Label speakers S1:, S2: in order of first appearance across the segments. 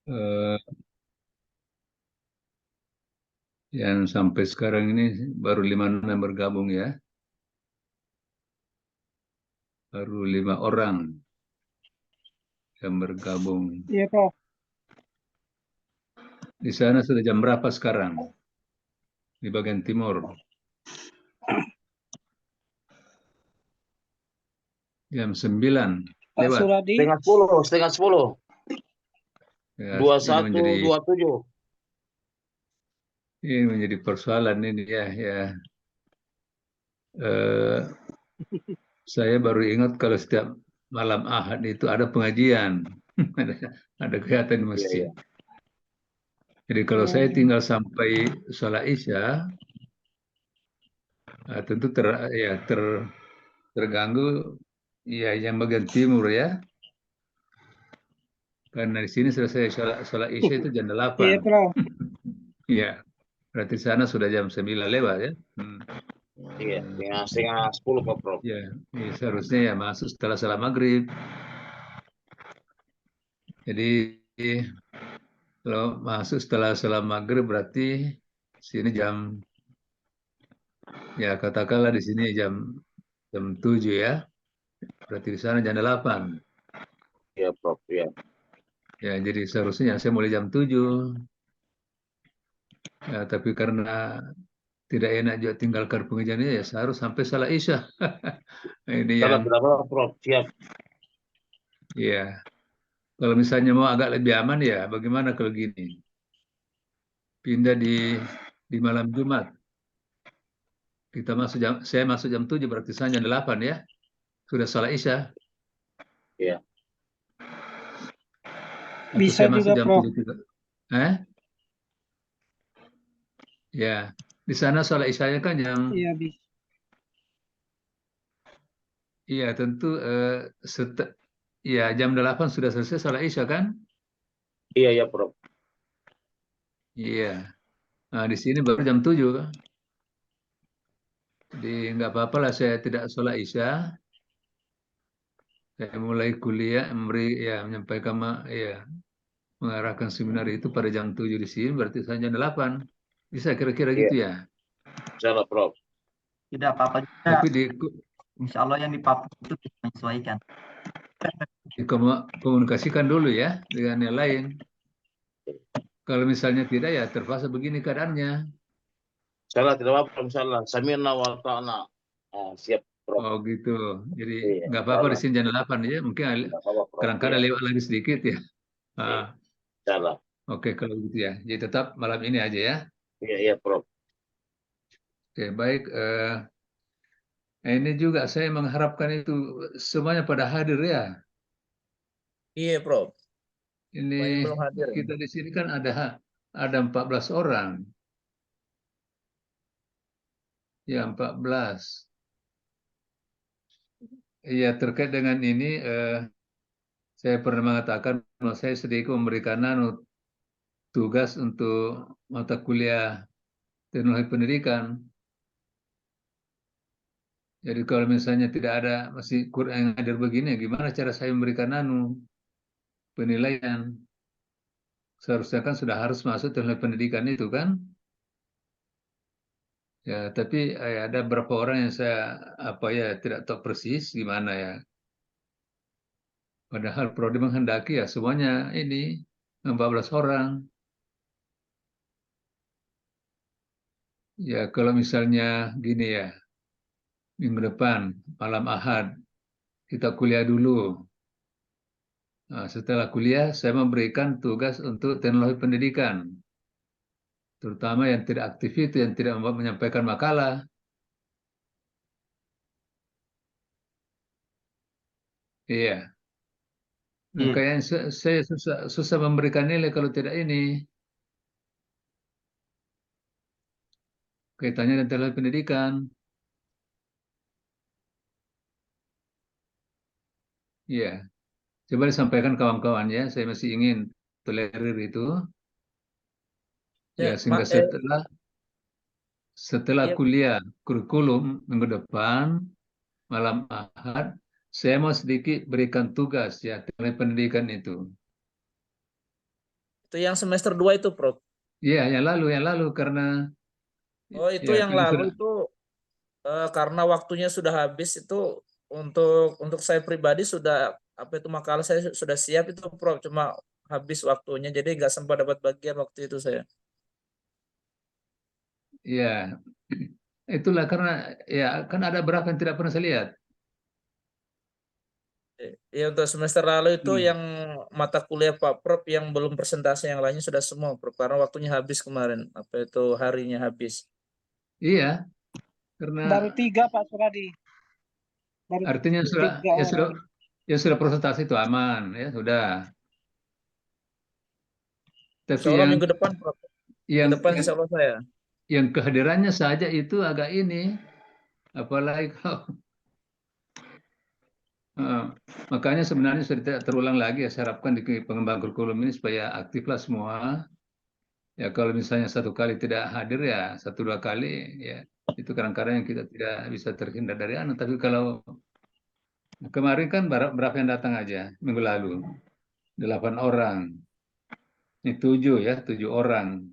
S1: Eh, yang sampai sekarang ini baru 5 yang bergabung ya, baru 5 orang yang bergabung.
S2: Iya, Prof.
S1: Di sana sudah jam berapa sekarang? Di bagian timur, jam 9
S2: Pak
S1: lewat.
S2: Suradi.
S3: Setengah 10.
S1: Ya,
S3: Dua
S1: ini
S3: satu
S1: menjadi
S3: dua tujuh.
S1: ini menjadi persoalan ini ya, ya. Eh, saya baru ingat kalau setiap malam Ahad itu ada pengajian, ada, ada kegiatan di
S3: Iya,
S1: masjid.
S3: iya.
S1: Jadi kalau saya
S2: Hmm,
S1: tinggal sampai sholat Isya, tentu ya, terganggu ya yang bagian timur ya. Karena di sini selesai sholat Isya itu jam
S2: iya,
S1: 8.
S2: Prof.
S1: Iya, berarti di sana sudah jam 9 lewat ya.
S3: Iya, setengah 10 Pak Prof.
S1: Ya, seharusnya ya masuk setelah salat maghrib. Jadi kalau masuk setelah salat maghrib berarti sini ya katakanlah di sini jam 7 ya. Berarti di sana jam 8.
S3: Iya Prof. Iya.
S1: Ya, jadi seharusnya saya mulai jam 7. Ya, tapi karena tidak enak juga tinggalkan pengajian ya saya harus sampai salat Isya. Ini
S3: Salah
S1: yang
S3: tidak apa Prof. Siap.
S1: ya. Kalau misalnya mau agak lebih aman ya, bagaimana kalau gini? Pindah di malam Jumat. Saya masuk jam 7 berarti saya jam 8 ya. Sudah salat Isya.
S3: Iya.
S1: Atau
S2: Bisa
S1: saya masuk
S2: juga,
S1: jam
S2: Prof.
S1: 7 juga. Eh? Ya. Di sana salat Isyanya kan
S2: Iya, bisa.
S1: iya tentu ya jam 8 sudah selesai salat Isya kan?
S3: Iya, ya Prof.
S1: Iya. Nah, di sini baru jam 7 kan. Jadi nggak apa-apa lah saya tidak sholat Isya. Saya mulai kuliah, menyampaikan ya, mengarahkan seminar itu pada jam 7 di sini, berarti saya jam 8. Bisa kira-kira
S3: Iya.
S1: gitu ya.
S3: Salah Prof.
S4: Tidak apa-apa juga.
S1: Tapi
S4: Insya Allah yang di Papua itu kita menyesuaikan.
S1: dikomunikasikan dulu ya dengan yang lain. Kalau misalnya tidak ya terpaksa begini keadaannya.
S3: Salah tidak apa Salah. Samirna wa ta'na. Siap Prof.
S1: Oh gitu. Jadi
S3: Iya.
S1: nggak apa-apa di
S3: Salah.
S1: sini jam 8 ya. Mungkin
S3: Tidak apa Prof. Iya.
S1: kadang-kadang lewat lagi sedikit ya.
S3: Iya.
S1: Ah,
S3: Salah.
S1: oke kalau gitu ya. Jadi tetap malam ini aja ya.
S3: Iya, iya Prof.
S1: Oke baik. Ini juga saya mengharapkan itu semuanya pada hadir ya.
S3: Iya Prof.
S1: Ini
S3: Banyak belum hadir.
S1: kita di sini kan ada 14 orang. Ya 14. Iya terkait dengan ini saya pernah mengatakan bahwa saya sedikit memberikan tugas untuk mata kuliah teknologi pendidikan. Jadi kalau misalnya tidak ada masih kurang yang hadir begini, gimana cara saya memberikan penilaian? Seharusnya kan sudah harus masuk teknologi pendidikan itu kan? Ya, tapi ada beberapa orang yang saya tidak tahu persis gimana ya. Padahal prodi menghendaki ya semuanya ini 14 orang. Ya kalau misalnya gini ya, minggu depan malam Ahad kita kuliah dulu. Nah, setelah kuliah saya memberikan tugas untuk teknologi pendidikan, terutama yang tidak aktif itu yang tidak menyampaikan makalah. Iya. Nah,
S4: Iya.
S1: kayaknya saya susah memberikan nilai kalau tidak ini kaitannya dengan teknologi pendidikan. Iya. Coba disampaikan kawan-kawan ya, saya masih ingin tolerir itu. Ya,
S3: Ya,
S1: sehingga setelah
S3: iya,
S1: kuliah kurikulum minggu depan, malam Ahad, saya mau sedikit berikan tugas ya, teknologi pendidikan itu.
S2: Itu yang semester 2 itu, Prof.
S1: Iya, yang lalu karena
S2: Oh, itu
S1: ya
S2: yang
S1: karena
S2: lalu
S1: sudah
S2: itu karena waktunya sudah habis itu untuk saya pribadi sudah apa itu makalah saya sudah siap itu, Prof. Cuma habis waktunya jadi nggak sempat dapat bagian waktu itu saya.
S1: ya itulah karena ya kan ada berapa yang tidak pernah saya lihat.
S2: Ya untuk semester lalu itu
S1: Hmm.
S2: yang mata kuliah Pak Prof yang belum presentasi yang lainnya sudah semua, Prof. Karena waktunya habis kemarin. Apa itu harinya habis.
S1: Iya, karena
S5: Baru 3 Pak Suradi. Baru
S1: artinya sudah
S5: 3
S1: ya sudah
S5: orang.
S1: ya sudah presentasi itu aman ya sudah. Tapi
S2: Insya Allah minggu depan, Prof. Minggu
S1: yang
S2: depan
S1: yang
S2: insya Allah saya.
S1: yang kehadirannya saja itu agak ini, apalagi kalau makanya sebenarnya sudah tidak terulang lagi ya. Saya harapkan di pengembangan kurikulum ini supaya aktiflah semua. Ya kalau misalnya satu kali tidak hadir ya satu dua kali ya itu kadang-kadang yang kita tidak bisa terhindar dari anu. Tapi kalau kemarin kan berapa yang datang aja minggu lalu 8 orang, ini 7 ya 7 orang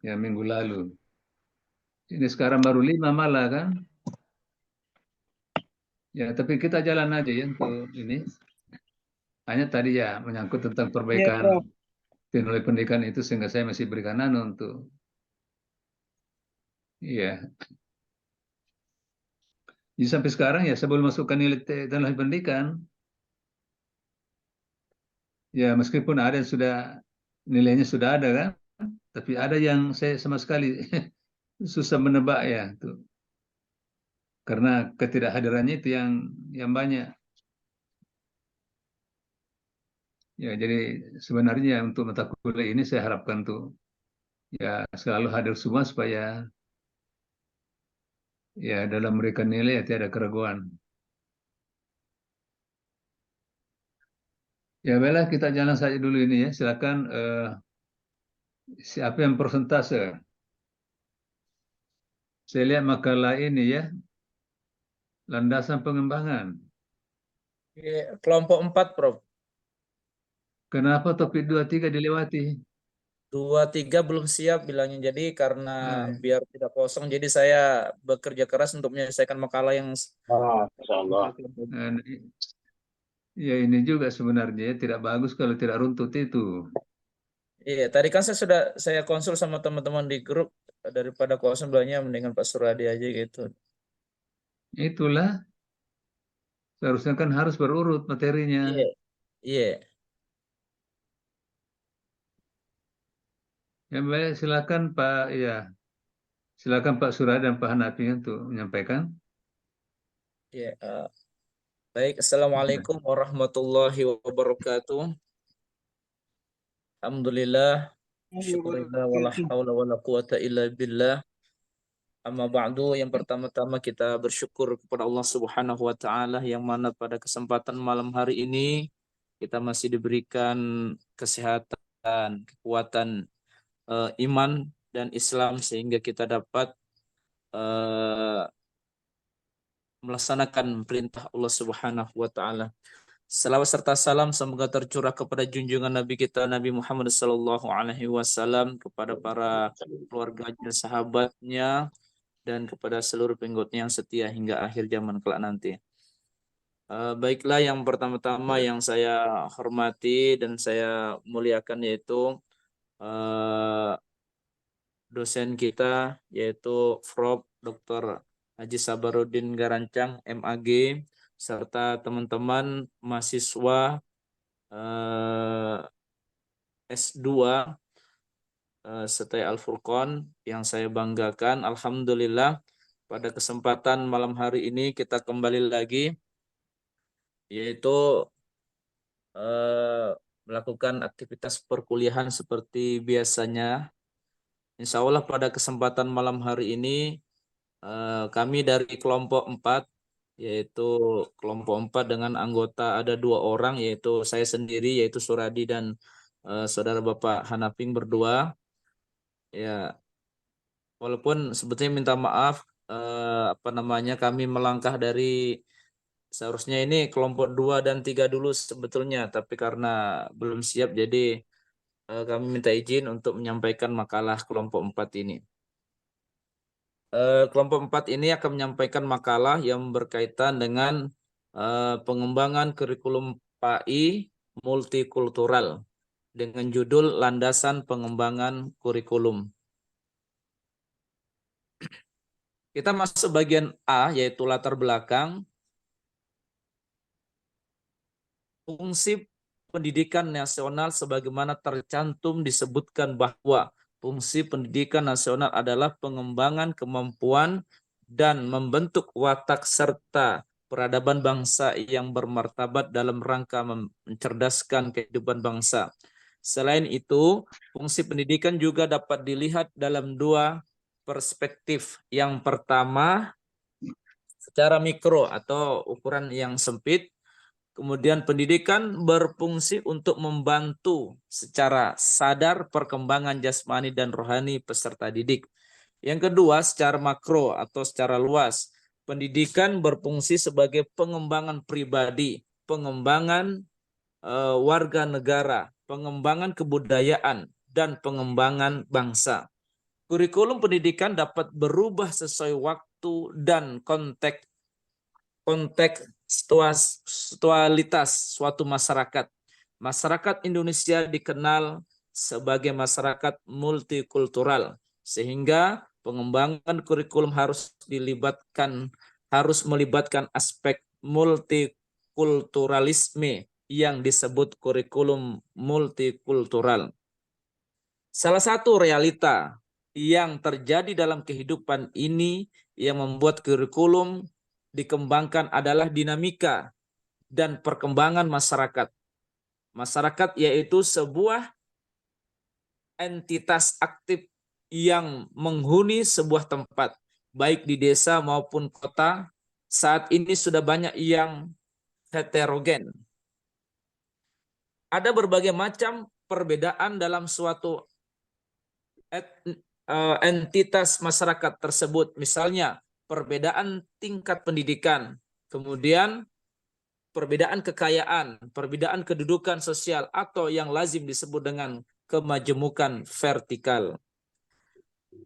S1: ya minggu lalu. Ini sekarang baru 5 malah kan. Ya tapi kita jalan aja ya untuk ini. Hanya tadi ya menyangkut tentang
S5: Iya,
S1: perbaikan
S5: Prof.
S1: teknologi pendidikan itu sehingga saya masih berikan anu untuk iya. Jadi sampai sekarang ya sebelum masukkan nilai teknologi pendidikan ya meskipun ada yang sudah nilainya sudah ada kan, tapi ada yang saya sama sekali susah menebak ya tuh. Karena ketidakhadirannya itu yang banyak. Ya jadi sebenarnya untuk mata kuliah ini saya harapkan tuh ya selalu hadir semua supaya ya dalam memberikan nilai ya tidak ada keraguan. Ya baiklah kita jalan saja dulu ini ya. Silakan siapa yang persentase? Saya lihat makalah ini ya, landasan pengembangan.
S2: Iya, kelompok 4, Prof.
S1: Kenapa topik 2, 3 dilewati?
S2: 2, 3 belum siap bilangnya. Jadi karena
S1: Ah,
S2: biar tidak kosong, jadi saya bekerja keras untuk menyelesaikan makalah yang
S3: Masya Allah.
S1: nah, ya ini juga sebenarnya ya, tidak bagus kalau tidak runtut itu.
S2: Iya, tadi kan saya konsul sama teman-teman di grup daripada kosong bilangnya mendingan Pak Suradi aja gitu.
S1: Itulah seharusnya kan harus berurut materinya.
S2: Iya, iya.
S1: Ya baik, silakan Pak ya, silakan Pak Surah dan Pak Hanafi untuk menyampaikan.
S2: Iya, baik. Assalamualaikum warahmatullahi wabarakatuh. Alhamdulillah, syukurillah, wala hawla wala quwata illa billah. Amma ba'du, yang pertama-tama kita bersyukur kepada Allah Subhanahu wa taala yang mana pada kesempatan malam hari ini kita masih diberikan kesehatan, kekuatan iman dan Islam sehingga kita dapat eh, melaksanakan perintah Allah Subhanahu wa taala. Salawat serta salam semoga tercurah kepada junjungan Nabi kita Nabi Muhammad sallallahu alaihi wasallam, kepada para keluarganya, sahabatnya, dan kepada seluruh pengikutnya yang setia hingga akhir zaman kelak nanti. Baiklah, yang pertama-tama yang saya hormati dan saya muliakan yaitu eh, dosen kita yaitu Prof. Dr. Haji Sabarudin Garancang MAG serta teman-teman mahasiswa S2 Setai Al-Furqon yang saya banggakan. Alhamdulillah pada kesempatan malam hari ini kita kembali lagi yaitu melakukan aktivitas perkuliahan seperti biasanya. Insya Allah pada kesempatan malam hari ini kami dari kelompok 4 yaitu kelompok 4 dengan anggota ada 2 orang yaitu saya sendiri yaitu Suradi dan saudara Bapak Hanafing berdua. Ya, walaupun sebetulnya minta maaf apa namanya kami melangkah dari Seharusnya ini kelompok 2 dan 3 dulu sebetulnya, tapi karena belum siap jadi kami minta izin untuk menyampaikan makalah kelompok 4 ini. Kelompok 4 ini akan menyampaikan makalah yang berkaitan dengan pengembangan kurikulum PAI multikultural dengan judul Landasan Pengembangan Kurikulum. Kita masuk bagian A, yaitu latar belakang. Fungsi pendidikan nasional sebagaimana tercantum disebutkan bahwa fungsi pendidikan nasional adalah pengembangan kemampuan dan membentuk watak serta peradaban bangsa yang bermartabat dalam rangka mencerdaskan kehidupan bangsa. Selain itu, fungsi pendidikan juga dapat dilihat dalam dua perspektif. Yang pertama, secara mikro atau ukuran yang sempit. Kemudian pendidikan berfungsi untuk membantu secara sadar perkembangan jasmani dan rohani peserta didik. Yang kedua, secara makro atau secara luas, pendidikan berfungsi sebagai pengembangan pribadi, pengembangan warga negara, pengembangan kebudayaan, dan pengembangan bangsa. Kurikulum pendidikan dapat berubah sesuai waktu dan kontekstualitas suatu masyarakat. Masyarakat Indonesia dikenal sebagai masyarakat multikultural, sehingga pengembangan kurikulum harus melibatkan aspek multikulturalisme yang disebut kurikulum multikultural. Salah satu realita yang terjadi dalam kehidupan ini yang membuat kurikulum dikembangkan adalah dinamika dan perkembangan masyarakat. Masyarakat yaitu sebuah entitas aktif yang menghuni sebuah tempat, baik di desa maupun kota. Saat ini sudah banyak yang heterogen. Ada berbagai macam perbedaan dalam suatu entitas masyarakat tersebut. Misalnya, perbedaan tingkat pendidikan, kemudian perbedaan kekayaan, perbedaan kedudukan sosial, atau yang lazim disebut dengan kemajemukan vertikal.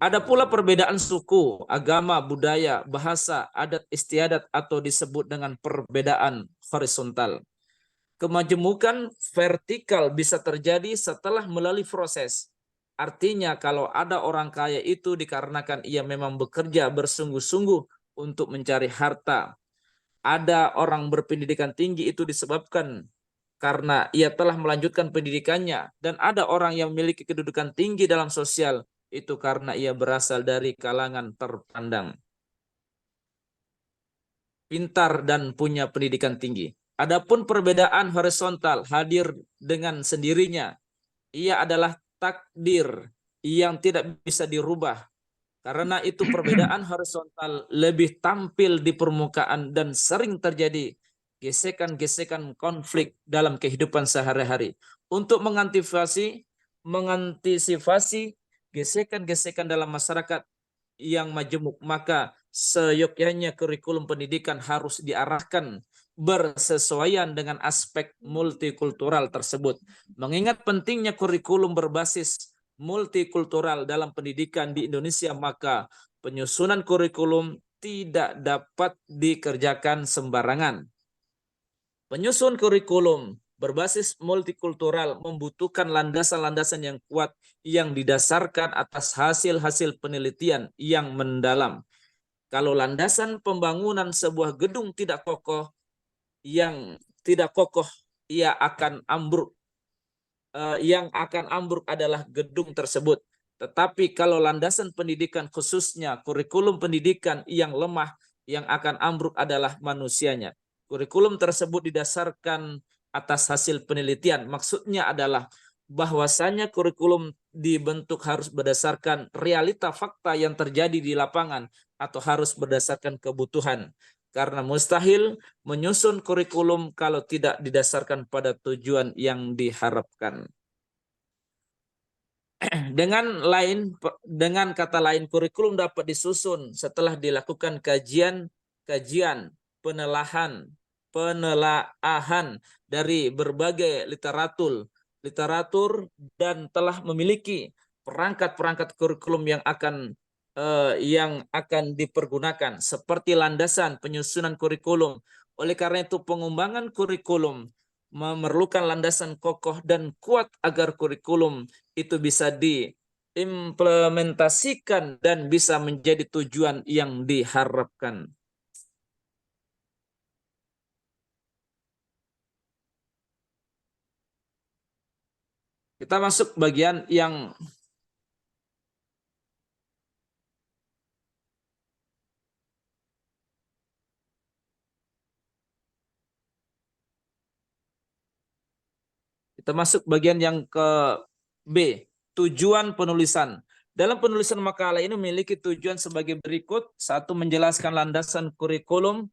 S2: Ada pula perbedaan suku, agama, budaya, bahasa, adat istiadat, atau disebut dengan perbedaan horizontal. Kemajemukan vertikal bisa terjadi setelah melalui proses. Artinya kalau ada orang kaya itu dikarenakan ia memang bekerja bersungguh-sungguh untuk mencari harta. Ada orang berpendidikan tinggi itu disebabkan karena ia telah melanjutkan pendidikannya. Dan ada orang yang memiliki kedudukan tinggi dalam sosial itu karena ia berasal dari kalangan terpandang, pintar dan punya pendidikan tinggi. Adapun perbedaan horizontal hadir dengan sendirinya. Ia adalah takdir yang tidak bisa dirubah. Karena itu perbedaan horizontal lebih tampil di permukaan dan sering terjadi gesekan-gesekan konflik dalam kehidupan sehari-hari. Untuk mengantisipasi gesekan-gesekan dalam masyarakat yang majemuk, maka seyogyanya kurikulum pendidikan harus diarahkan bersesuaian dengan aspek multikultural tersebut. Mengingat pentingnya kurikulum berbasis multikultural dalam pendidikan di Indonesia, maka penyusunan kurikulum tidak dapat dikerjakan sembarangan. Penyusun kurikulum berbasis multikultural membutuhkan landasan-landasan yang kuat yang didasarkan atas hasil-hasil penelitian yang mendalam. Kalau landasan pembangunan sebuah gedung tidak kokoh, ia akan ambruk. Yang akan ambruk adalah gedung tersebut. Tetapi kalau landasan pendidikan khususnya kurikulum pendidikan yang lemah, yang akan ambruk adalah manusianya. Kurikulum tersebut didasarkan atas hasil penelitian. Maksudnya adalah bahwasanya kurikulum dibentuk harus berdasarkan realita fakta yang terjadi di lapangan atau harus berdasarkan kebutuhan. Karena mustahil menyusun kurikulum kalau tidak didasarkan pada tujuan yang diharapkan. Dengan kata lain, kurikulum dapat disusun setelah dilakukan kajian, penelahan, penelaahan dari berbagai literatur dan telah memiliki perangkat-perangkat kurikulum yang akan dipergunakan seperti landasan penyusunan kurikulum. Oleh karena itu pengembangan kurikulum memerlukan landasan kokoh dan kuat agar kurikulum itu bisa diimplementasikan dan bisa menjadi tujuan yang diharapkan. Kita masuk bagian yang ke B, tujuan penulisan. Dalam penulisan makalah ini memiliki tujuan sebagai berikut. Satu, menjelaskan landasan kurikulum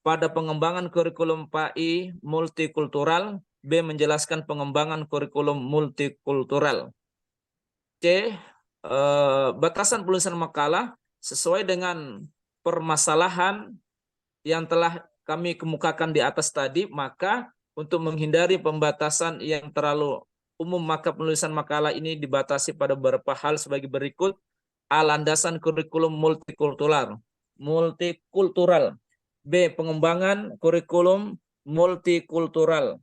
S2: pada pengembangan kurikulum PAI multikultural. B, menjelaskan pengembangan kurikulum multikultural. C, batasan penulisan makalah sesuai dengan permasalahan yang telah kami kemukakan di atas tadi, maka untuk menghindari pembatasan yang terlalu umum, maka penulisan makalah ini dibatasi pada beberapa hal sebagai berikut. A, landasan kurikulum multikultural. B, pengembangan kurikulum multikultural.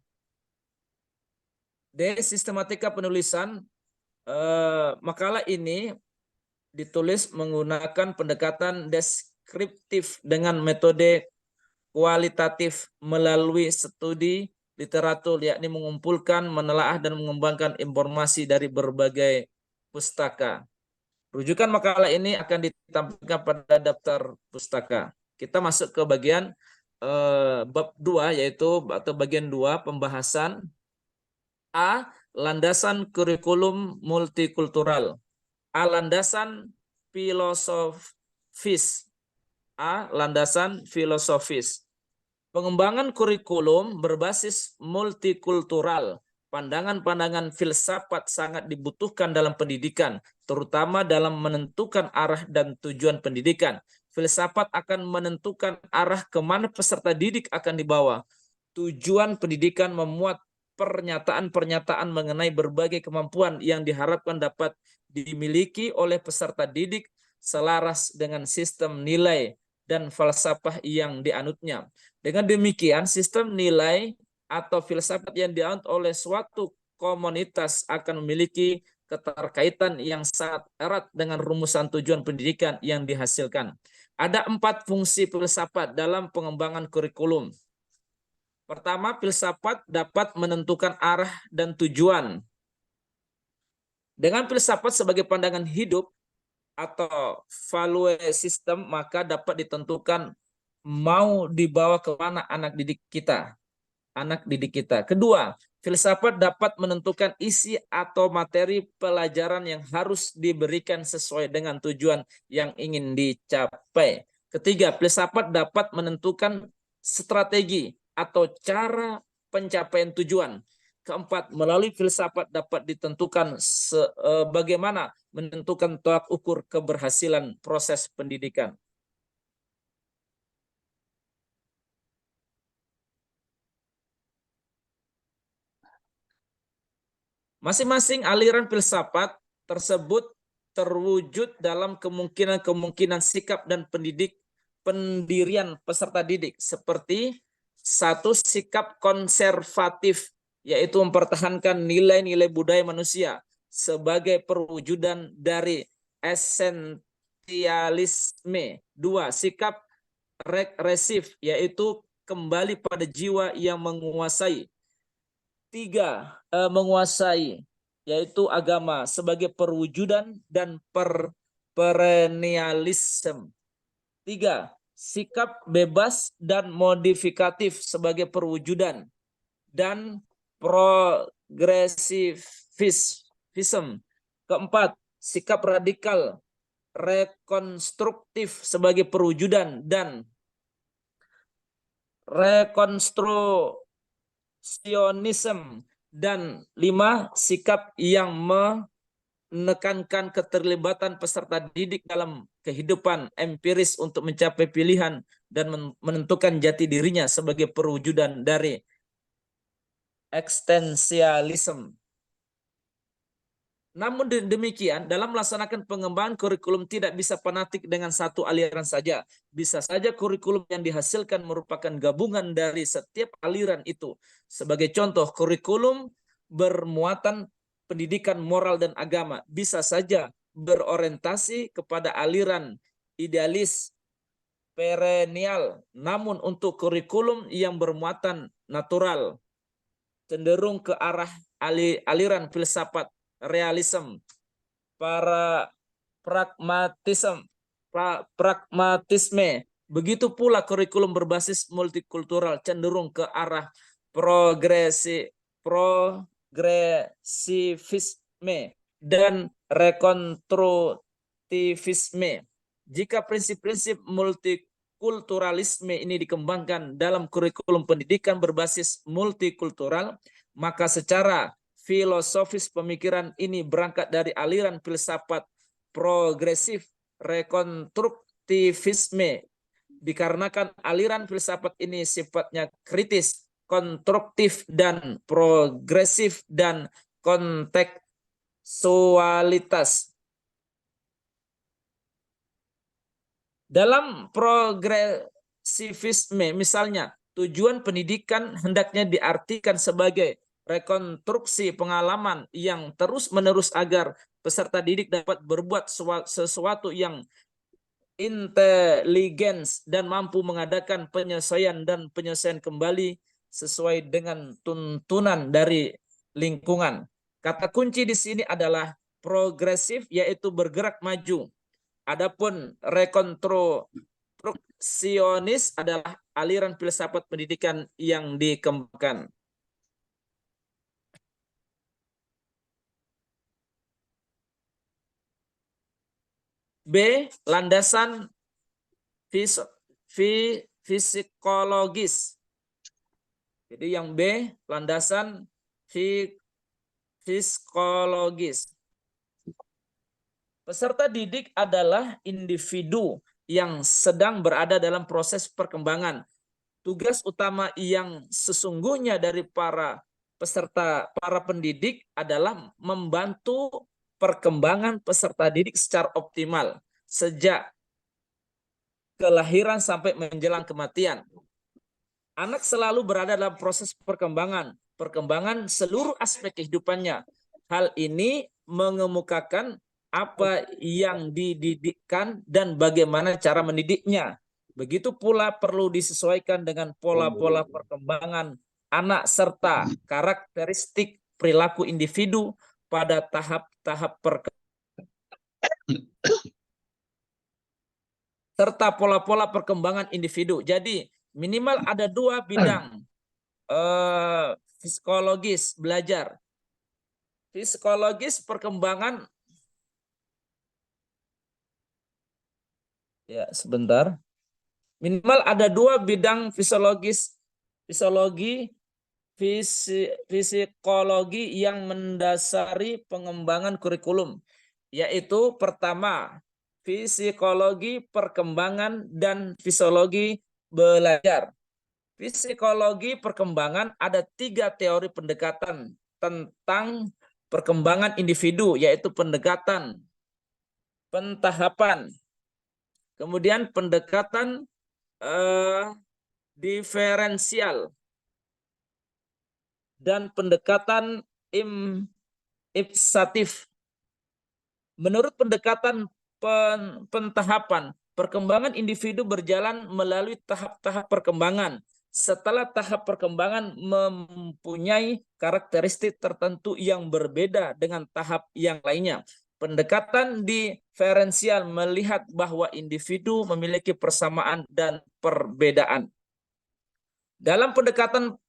S2: D, sistematika penulisan. Makalah ini ditulis menggunakan pendekatan deskriptif dengan metode kualitatif melalui studi literatur, yakni mengumpulkan, menelaah, dan mengembangkan informasi dari berbagai pustaka. Rujukan makalah ini akan ditampilkan pada daftar pustaka. Kita masuk ke bagian bab 2, yaitu atau bagian 2 pembahasan. A, landasan kurikulum multikultural. A, landasan filosofis. A, landasan filosofis. Pengembangan kurikulum berbasis multikultural. Pandangan-pandangan filsafat sangat dibutuhkan dalam pendidikan, terutama dalam menentukan arah dan tujuan pendidikan. Filsafat akan menentukan arah kemana peserta didik akan dibawa. Tujuan pendidikan memuat pernyataan-pernyataan mengenai berbagai kemampuan yang diharapkan dapat dimiliki oleh peserta didik selaras dengan sistem nilai dan falsafah yang dianutnya. Dengan demikian, sistem nilai atau filsafat yang dianut oleh suatu komunitas akan memiliki keterkaitan yang sangat erat dengan rumusan tujuan pendidikan yang dihasilkan. Ada 4 fungsi filsafat dalam pengembangan kurikulum. Pertama, filsafat dapat menentukan arah dan tujuan. Dengan filsafat sebagai pandangan hidup atau value system, maka dapat ditentukan mau dibawa ke mana anak didik kita. Kedua, filsafat dapat menentukan isi atau materi pelajaran yang harus diberikan sesuai dengan tujuan yang ingin dicapai. Ketiga, filsafat dapat menentukan strategi atau cara pencapaian tujuan. Keempat, melalui filsafat dapat ditentukan bagaimana menentukan tolak ukur keberhasilan proses pendidikan. Masing-masing aliran filsafat tersebut terwujud dalam kemungkinan-kemungkinan sikap dan pendirian peserta didik, seperti 1, sikap konservatif, yaitu mempertahankan nilai-nilai budaya manusia sebagai perwujudan dari esensialisme. 2, sikap regresif, yaitu kembali pada jiwa yang menguasai. 3, menguasai, yaitu agama sebagai perwujudan dan perennialisme. 3, sikap bebas dan modifikatif sebagai perwujudan, dan progresivisme. 4, sikap radikal rekonstruktif sebagai perwujudan dan rekonstruksionisme. Dan 5, sikap yang menekankan keterlibatan peserta didik dalam kehidupan empiris untuk mencapai pilihan dan menentukan jati dirinya sebagai perwujudan dari eksistensialisme. Namun demikian, dalam melaksanakan pengembangan kurikulum tidak bisa fanatik dengan satu aliran saja. Bisa saja kurikulum yang dihasilkan merupakan gabungan dari setiap aliran itu. Sebagai contoh, kurikulum bermuatan pendidikan moral dan agama bisa saja berorientasi kepada aliran idealis perennial. Namun untuk kurikulum yang bermuatan natural, cenderung ke arah aliran filsafat realisme, para pragmatisme. Begitu pula kurikulum berbasis multikultural cenderung ke arah progresivisme dan rekonstruktivisme. Jika prinsip-prinsip multikulturalisme ini dikembangkan dalam kurikulum pendidikan berbasis multikultural, maka secara filosofis pemikiran ini berangkat dari aliran filsafat progresif rekonstruktivisme. Dikarenakan aliran filsafat ini sifatnya kritis, konstruktif, dan progresif dan kontekstualitas. Dalam progresivisme, misalnya, tujuan pendidikan hendaknya diartikan sebagai rekonstruksi pengalaman yang terus-menerus agar peserta didik dapat berbuat sesuatu yang inteligens dan mampu mengadakan penyesuaian dan penyesuaian kembali sesuai dengan tuntunan dari lingkungan. Kata kunci di sini adalah progresif, yaitu bergerak maju. Adapun rekonstruksionis adalah aliran filsafat pendidikan yang dikembangkan. B. Landasan psikologis. Jadi yang B, landasan psikologis. Peserta didik adalah individu yang sedang berada dalam proses perkembangan. Tugas utama yang sesungguhnya dari para pendidik adalah membantu perkembangan peserta didik secara optimal sejak kelahiran sampai menjelang kematian. Anak selalu berada dalam proses perkembangan seluruh aspek kehidupannya. Hal ini mengemukakan apa yang dididikkan dan bagaimana cara mendidiknya. Begitu pula perlu disesuaikan dengan pola-pola perkembangan anak serta karakteristik perilaku individu pada tahap-tahap serta pola-pola perkembangan individu. Jadi minimal ada 2 bidang psikologis belajar. Psikologis perkembangan. Ya, sebentar. Minimal ada 2 bidang psikologi yang mendasari pengembangan kurikulum, yaitu pertama, psikologi perkembangan dan fisiologi belajar. Psikologi perkembangan ada 3 teori pendekatan tentang perkembangan individu, yaitu pendekatan pentahapan, kemudian pendekatan diferensial, dan pendekatan ipsatif. Menurut pendekatan pentahapan, perkembangan individu berjalan melalui tahap-tahap perkembangan. Setelah tahap perkembangan mempunyai karakteristik tertentu yang berbeda dengan tahap yang lainnya. Pendekatan diferensial melihat bahwa individu memiliki persamaan dan perbedaan. Dalam pendekatan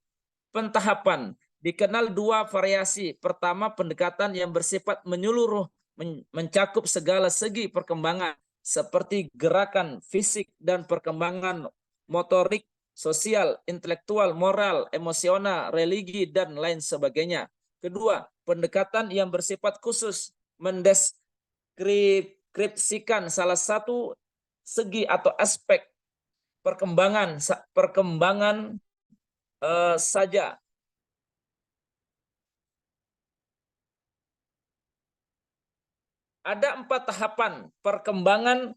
S2: pentahapan dikenal 2 variasi. Pertama, pendekatan yang bersifat menyeluruh, mencakup segala segi perkembangan seperti gerakan fisik dan perkembangan motorik, sosial, intelektual, moral, emosional, religi, dan lain sebagainya. Kedua, pendekatan yang bersifat khusus mendeskripsikan salah satu segi atau aspek perkembangan saja. Ada 4 tahapan perkembangan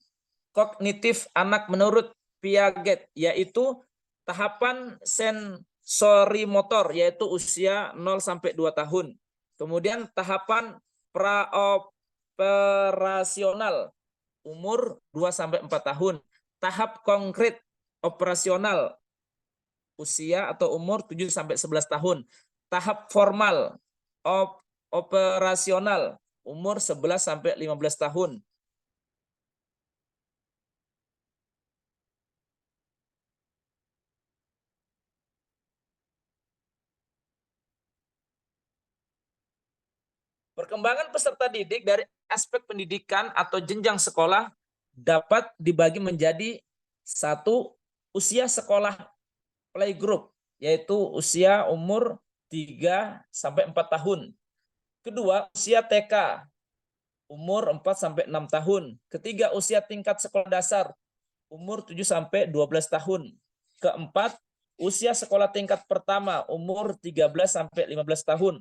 S2: kognitif anak menurut Piaget, yaitu tahapan sensorimotor, yaitu usia 0 sampai 2 tahun. Kemudian tahapan praoperasional, umur 2 sampai 4 tahun. Tahap konkret operasional, usia atau umur 7 sampai 11 tahun. Tahap formal operasional, umur 11 sampai 15 tahun. Perkembangan peserta didik dari aspek pendidikan atau jenjang sekolah dapat dibagi menjadi 1. Usia sekolah playgroup, yaitu usia umur 3 sampai 4 tahun. Kedua, usia TK, umur 4 sampai 6 tahun. Ketiga, usia tingkat sekolah dasar, umur 7 sampai 12 tahun. Keempat, usia sekolah tingkat pertama, umur 13 sampai 15 tahun.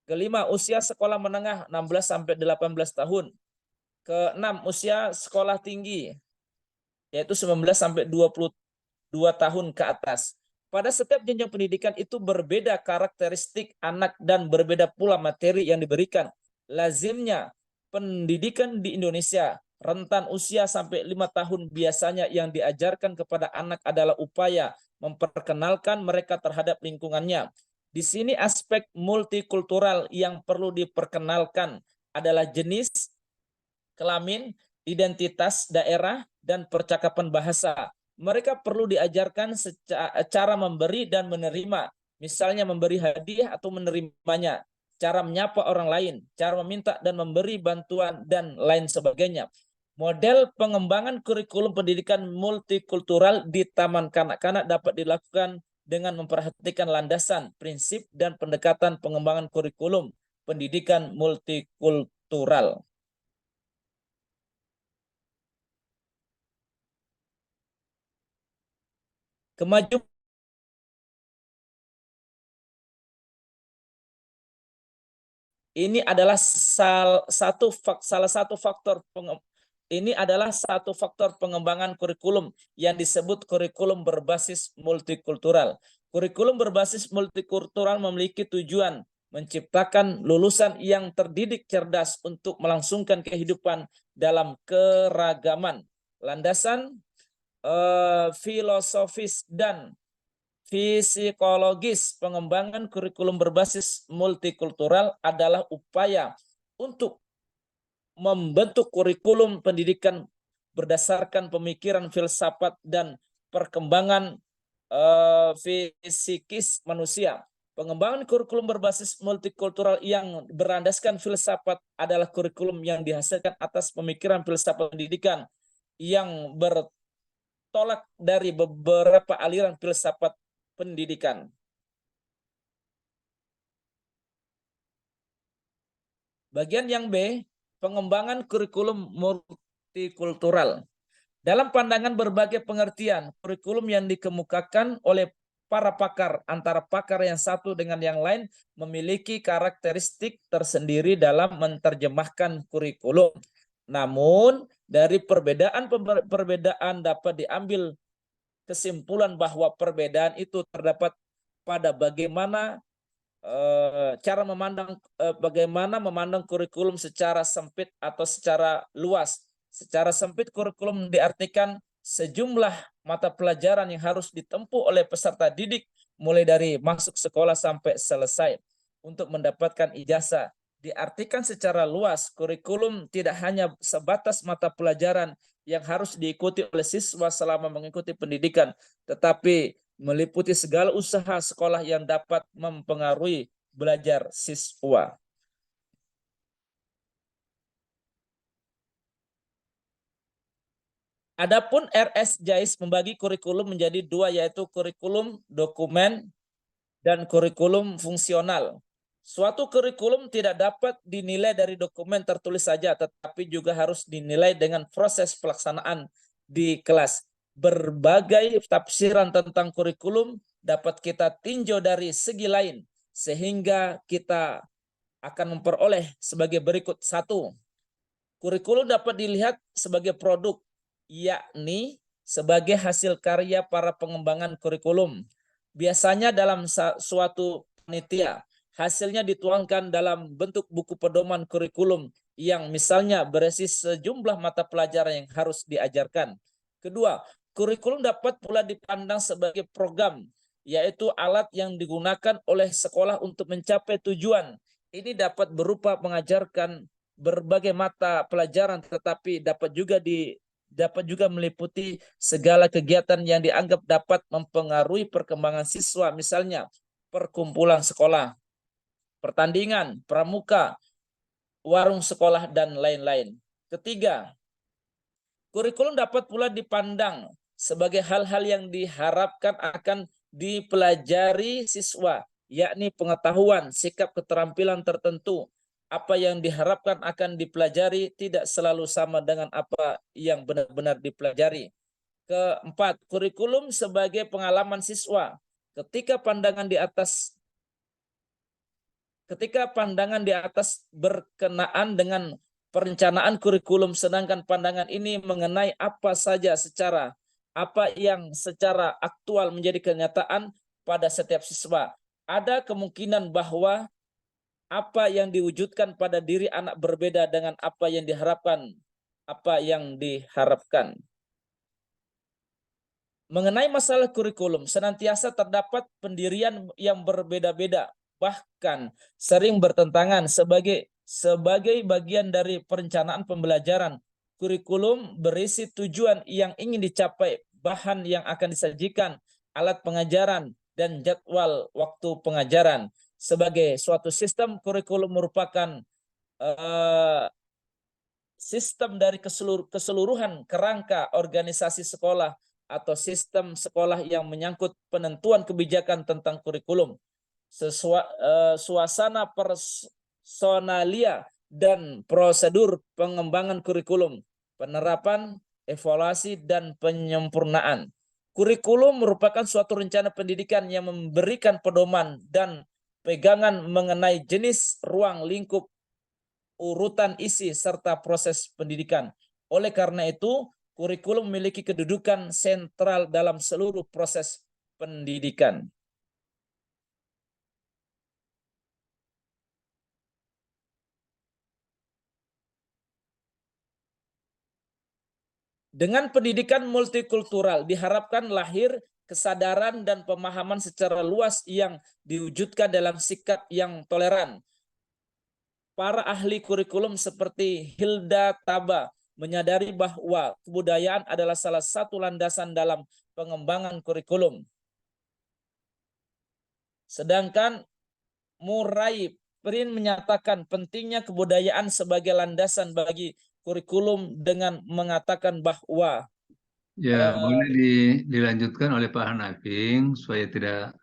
S2: Kelima, usia sekolah menengah 16 sampai 18 tahun. Keenam, usia sekolah tinggi, yaitu 19 sampai 22 tahun ke atas. Pada setiap jenjang pendidikan itu berbeda karakteristik anak dan berbeda pula materi yang diberikan. Lazimnya pendidikan di Indonesia rentan usia sampai 5 tahun biasanya yang diajarkan kepada anak adalah upaya memperkenalkan mereka terhadap lingkungannya. Di sini aspek multikultural yang perlu diperkenalkan adalah jenis, kelamin, identitas daerah, dan percakapan bahasa. Mereka perlu diajarkan cara memberi dan menerima, misalnya memberi hadiah atau menerimanya, cara menyapa orang lain, cara meminta dan memberi bantuan, dan lain sebagainya. Model pengembangan kurikulum pendidikan multikultural di taman kanak-kanak dapat dilakukan dengan memperhatikan landasan, prinsip, dan pendekatan pengembangan kurikulum pendidikan multikultural. Kemajuan ini adalah salah satu faktor pengembangan kurikulum yang disebut kurikulum berbasis multikultural. Kurikulum berbasis multikultural memiliki tujuan menciptakan lulusan yang terdidik cerdas untuk melangsungkan kehidupan dalam keragaman. Landasan filosofis dan psikologis pengembangan kurikulum berbasis multikultural adalah upaya untuk membentuk kurikulum pendidikan berdasarkan pemikiran filsafat dan perkembangan fisikis manusia. Pengembangan kurikulum berbasis multikultural yang berlandaskan filsafat adalah kurikulum yang dihasilkan atas pemikiran filsafat pendidikan yang bertolak dari beberapa aliran filsafat pendidikan. Bagian yang B, pengembangan kurikulum multikultural. Dalam pandangan berbagai pengertian, kurikulum yang dikemukakan oleh para pakar, antara pakar yang satu dengan yang lain, memiliki karakteristik tersendiri dalam menerjemahkan kurikulum. Namun, dari perbedaan dapat diambil kesimpulan bahwa perbedaan itu terdapat pada bagaimana bagaimana memandang kurikulum secara sempit atau secara luas. Secara sempit, kurikulum diartikan sejumlah mata pelajaran yang harus ditempuh oleh peserta didik mulai dari masuk sekolah sampai selesai untuk mendapatkan ijazah. Diartikan secara luas, kurikulum tidak hanya sebatas mata pelajaran yang harus diikuti oleh siswa selama mengikuti pendidikan, tetapi meliputi segala usaha sekolah yang dapat mempengaruhi belajar siswa. Adapun R.S. Jais membagi kurikulum menjadi 2, yaitu kurikulum dokumen dan kurikulum fungsional. Suatu kurikulum tidak dapat dinilai dari dokumen tertulis saja, tetapi juga harus dinilai dengan proses pelaksanaan di kelas. Berbagai tafsiran tentang kurikulum dapat kita tinjau dari segi lain, sehingga kita akan memperoleh sebagai berikut. 1. Kurikulum dapat dilihat sebagai produk, yakni sebagai hasil karya para pengembangan kurikulum. Biasanya dalam suatu panitia, hasilnya dituangkan dalam bentuk buku pedoman kurikulum yang misalnya berisi sejumlah mata pelajaran yang harus diajarkan. Kedua, kurikulum dapat pula dipandang sebagai program, yaitu alat yang digunakan oleh sekolah untuk mencapai tujuan. Ini dapat berupa mengajarkan berbagai mata pelajaran, tetapi dapat juga meliputi segala kegiatan yang dianggap dapat mempengaruhi perkembangan siswa, misalnya perkumpulan sekolah, pertandingan, pramuka, warung sekolah, dan lain-lain. Ketiga, kurikulum dapat pula dipandang sebagai hal-hal yang diharapkan akan dipelajari siswa, yakni pengetahuan, sikap, keterampilan tertentu. Apa yang diharapkan akan dipelajari tidak selalu sama dengan apa yang benar-benar dipelajari. Keempat, kurikulum sebagai pengalaman siswa. Ketika pandangan di atas berkenaan dengan perencanaan kurikulum, sedangkan pandangan ini mengenai apa yang secara aktual menjadi kenyataan pada setiap siswa. Ada kemungkinan bahwa apa yang diwujudkan pada diri anak berbeda dengan apa yang diharapkan. Mengenai masalah kurikulum, senantiasa terdapat pendirian yang berbeda-beda, bahkan sering bertentangan. Sebagai bagian dari perencanaan pembelajaran, kurikulum berisi tujuan yang ingin dicapai, bahan yang akan disajikan, alat pengajaran, dan jadwal waktu pengajaran. Sebagai suatu sistem, kurikulum merupakan sistem dari keseluruhan kerangka organisasi sekolah atau sistem sekolah yang menyangkut penentuan kebijakan tentang kurikulum, suasana personalia dan prosedur pengembangan kurikulum, penerapan, evaluasi, dan penyempurnaan. Kurikulum merupakan suatu rencana pendidikan yang memberikan pedoman dan pegangan mengenai jenis, ruang lingkup, urutan isi, serta proses pendidikan. Oleh karena itu, kurikulum memiliki kedudukan sentral dalam seluruh proses pendidikan. Dengan pendidikan multikultural diharapkan lahir kesadaran dan pemahaman secara luas yang diwujudkan dalam sikap yang toleran. Para ahli kurikulum seperti Hilda Taba menyadari bahwa kebudayaan adalah salah satu landasan dalam pengembangan kurikulum. Sedangkan Murray Prin menyatakan pentingnya kebudayaan sebagai landasan bagi kurikulum dengan mengatakan bahwa
S1: boleh dilanjutkan oleh Pak Hanafing supaya tidak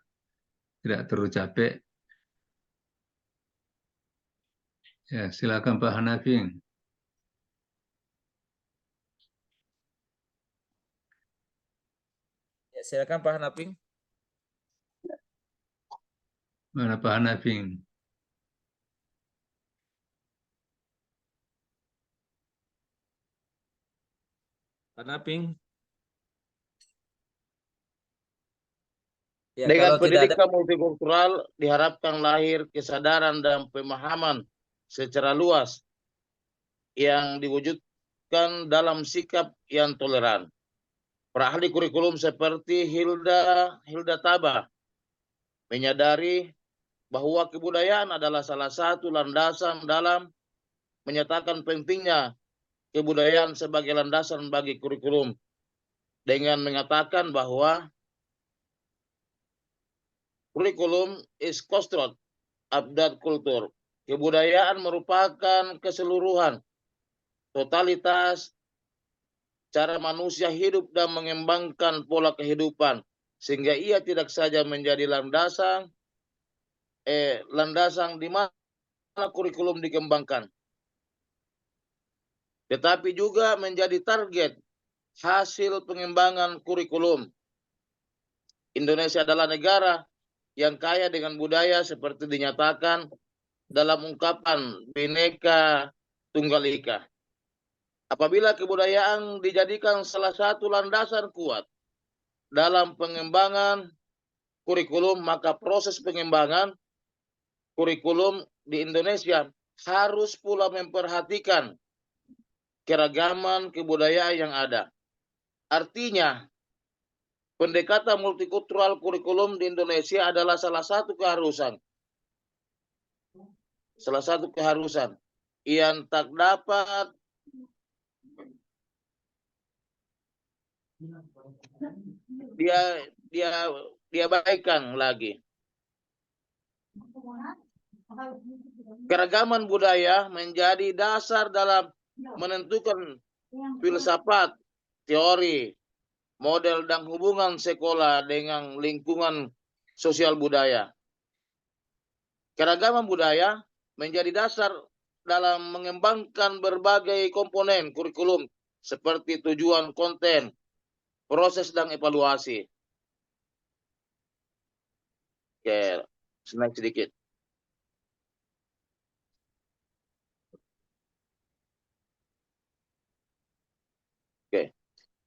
S1: terlalu capek. Ya, silakan Pak Hanafing.
S2: Ya, silakan Pak Hanafing.
S1: Mana Pak Hanafing?
S2: Pak Hanafing. Ya,
S3: Dengan
S2: kalau tidak ada,
S3: pendidikan multikultural diharapkan lahir kesadaran dan pemahaman secara luas yang diwujudkan dalam sikap yang toleran. Para ahli kurikulum seperti Hilda Taba menyadari bahwa kebudayaan adalah salah satu landasan dalam menyatakan pentingnya kebudayaan sebagai landasan bagi kurikulum, dengan mengatakan bahwa kurikulum is construct of that culture. Kebudayaan merupakan keseluruhan, totalitas cara manusia hidup dan mengembangkan pola kehidupan, sehingga ia tidak saja menjadi landasan landasan di mana kurikulum dikembangkan. Tetapi juga menjadi target hasil pengembangan kurikulum. Indonesia adalah negara yang kaya dengan budaya seperti dinyatakan dalam ungkapan Bhinneka Tunggal Ika. Apabila kebudayaan dijadikan salah satu landasan kuat dalam pengembangan kurikulum, maka proses pengembangan kurikulum di Indonesia harus pula memperhatikan keragaman kebudayaan yang ada. Artinya, pendekatan multikultural kurikulum di Indonesia adalah salah satu keharusan yang tak dapat dia baikkan lagi. Keragaman budaya menjadi dasar dalam menentukan filsafat, teori, model dan hubungan sekolah dengan lingkungan sosial budaya. Keragaman budaya menjadi dasar dalam mengembangkan berbagai komponen kurikulum seperti tujuan, konten, proses, dan evaluasi. Oke, slide sedikit. Oke.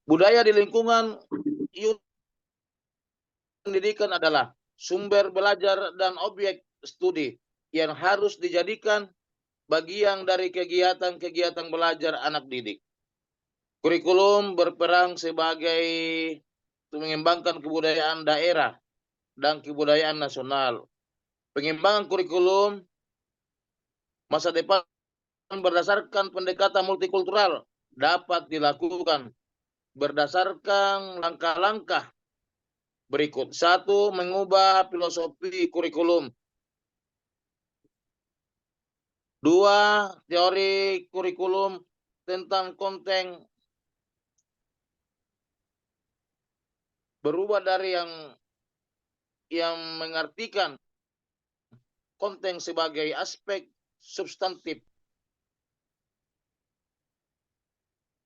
S3: Budaya di lingkungan pendidikan adalah sumber belajar dan objek studi yang harus dijadikan bagian dari kegiatan-kegiatan belajar anak didik. Kurikulum berperan sebagai mengembangkan kebudayaan daerah dan kebudayaan nasional. Pengembangan kurikulum masa depan berdasarkan pendekatan multikultural dapat dilakukan berdasarkan langkah-langkah berikut. 1. Mengubah filosofi kurikulum. 2. Teori kurikulum tentang konten berubah dari yang mengartikan konten sebagai aspek substantif.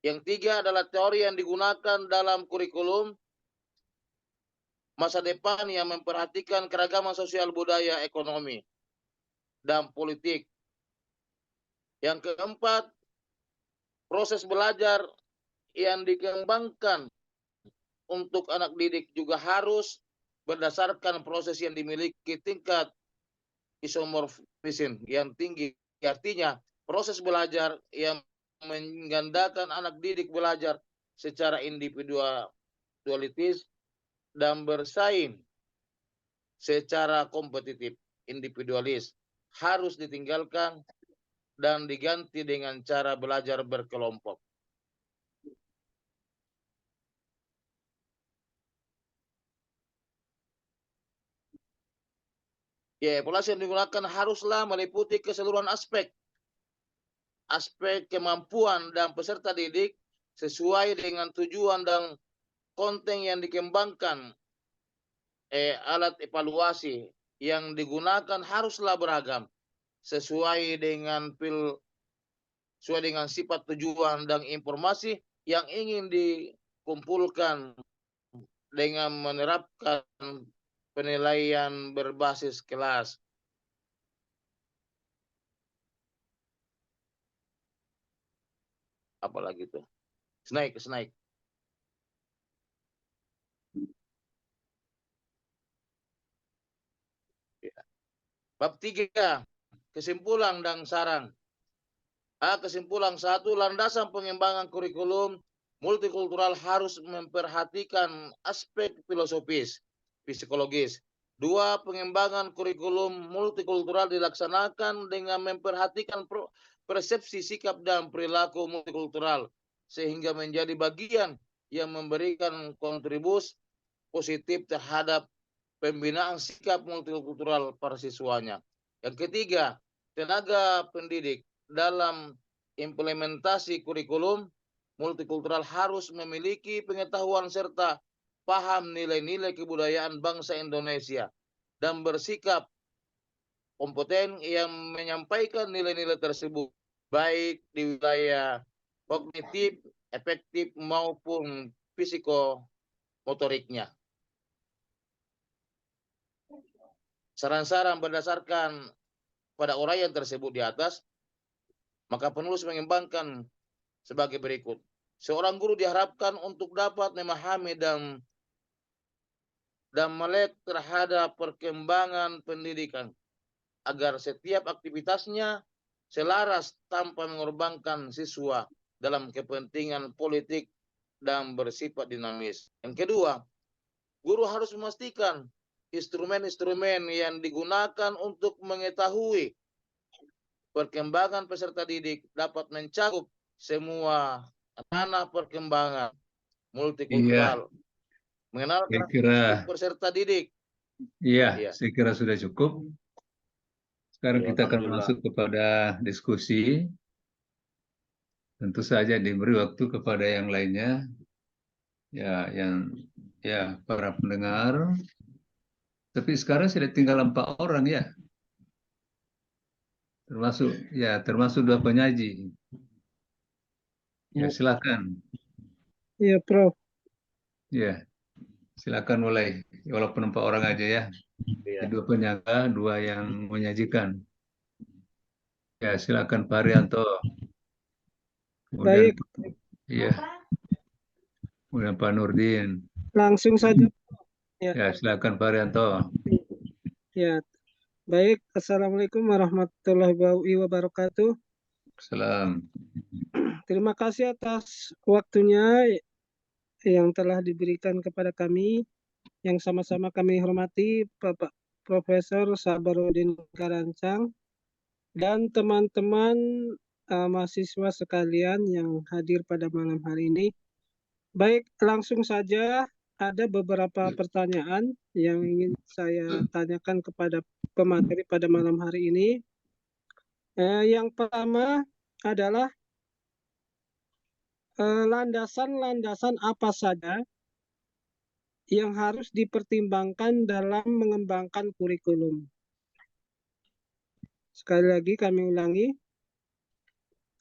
S3: Yang 3 adalah teori yang digunakan dalam kurikulum masa depan yang memperhatikan keragaman sosial, budaya, ekonomi, dan politik. Yang keempat, proses belajar yang dikembangkan untuk anak didik juga harus berdasarkan proses yang dimiliki tingkat isomorfisme yang tinggi. Artinya, proses belajar yang menggandakan anak didik belajar secara individualitis dan bersaing secara kompetitif individualis harus ditinggalkan dan diganti dengan cara belajar berkelompok. Ya, evaluasi yang digunakan haruslah meliputi keseluruhan aspek kemampuan dan peserta didik sesuai dengan tujuan dan konten yang dikembangkan. Alat evaluasi yang digunakan haruslah beragam sesuai dengan sifat, tujuan, dan informasi yang ingin dikumpulkan dengan menerapkan penilaian berbasis kelas. Apalagi itu? Snaik. Bab 3, kesimpulan dan saran. Kesimpulan 1, landasan pengembangan kurikulum multikultural harus memperhatikan aspek filosofis, psikologis. 2, pengembangan kurikulum multikultural dilaksanakan dengan memperhatikan persepsi, sikap, dan perilaku multikultural sehingga menjadi bagian yang memberikan kontribusi positif terhadap pembinaan sikap multikultural para siswanya. Yang ketiga, tenaga pendidik dalam implementasi kurikulum multikultural harus memiliki pengetahuan serta paham nilai-nilai kebudayaan bangsa Indonesia dan bersikap kompeten yang menyampaikan nilai-nilai tersebut, baik di wilayah kognitif, efektif maupun psikomotoriknya. Saran-saran berdasarkan pada uraian tersebut di atas, maka penulis mengembangkan sebagai berikut. Seorang guru diharapkan untuk dapat memahami dan melek terhadap perkembangan pendidikan, agar setiap aktivitasnya selaras tanpa mengorbankan siswa dalam kepentingan politik dan bersifat dinamis. Yang kedua, guru harus memastikan instrumen-instrumen yang digunakan untuk mengetahui perkembangan peserta didik dapat mencakup semua ranah perkembangan multikultural. Mengenal
S1: Saya kira,
S3: karakteristik peserta didik.
S1: iya,
S3: Iya.
S1: saya kira sudah cukup. Sekarang
S3: Ya,
S1: kita akan
S3: alhamdulillah.
S1: masuk kepada diskusi. Tentu saja diberi waktu kepada yang lainnya, ya para pendengar. Tapi sekarang sudah tinggal 4 orang ya, termasuk 2 penyaji. Ya silakan.
S5: Iya, Prof.
S1: Ya silakan mulai. Walaupun 4 orang aja ya.
S3: Iya.
S1: 2 penyaga, 2 yang menyajikan. Ya silakan Pak Haryanto. Kemudian
S5: Baik,
S1: ya, kemudian Pak Nurdin.
S5: langsung saja. Ya,
S1: Ya silakan Pak Haryanto.
S5: ya. Baik, Assalamualaikum warahmatullahi wabarakatuh.
S1: Salam.
S5: Terima kasih atas waktunya yang telah diberikan kepada kami, yang sama-sama kami hormati Bapak Profesor Sabarudin Karancang dan teman-teman mahasiswa sekalian yang hadir pada malam hari ini. Baik, langsung saja ada beberapa pertanyaan yang ingin saya tanyakan kepada pemateri pada malam hari ini. Yang pertama adalah landasan-landasan apa saja yang harus dipertimbangkan dalam mengembangkan kurikulum. Sekali lagi kami ulangi,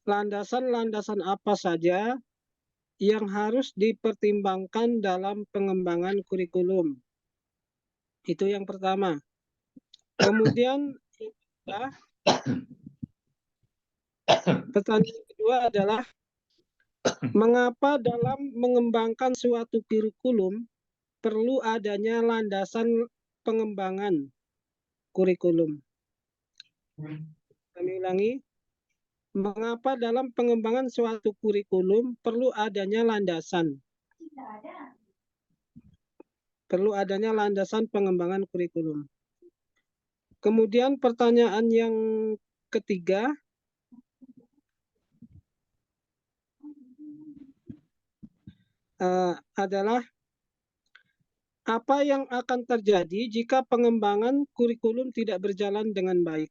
S5: landasan-landasan apa saja yang harus dipertimbangkan dalam pengembangan kurikulum. Itu yang pertama. Kemudian pertanyaan kedua adalah mengapa dalam mengembangkan suatu kurikulum perlu adanya landasan pengembangan kurikulum. Kami ulangi, mengapa dalam pengembangan suatu kurikulum perlu adanya landasan? Perlu adanya landasan pengembangan kurikulum. Kemudian pertanyaan yang ketiga, adalah apa yang akan terjadi jika pengembangan kurikulum tidak berjalan dengan baik?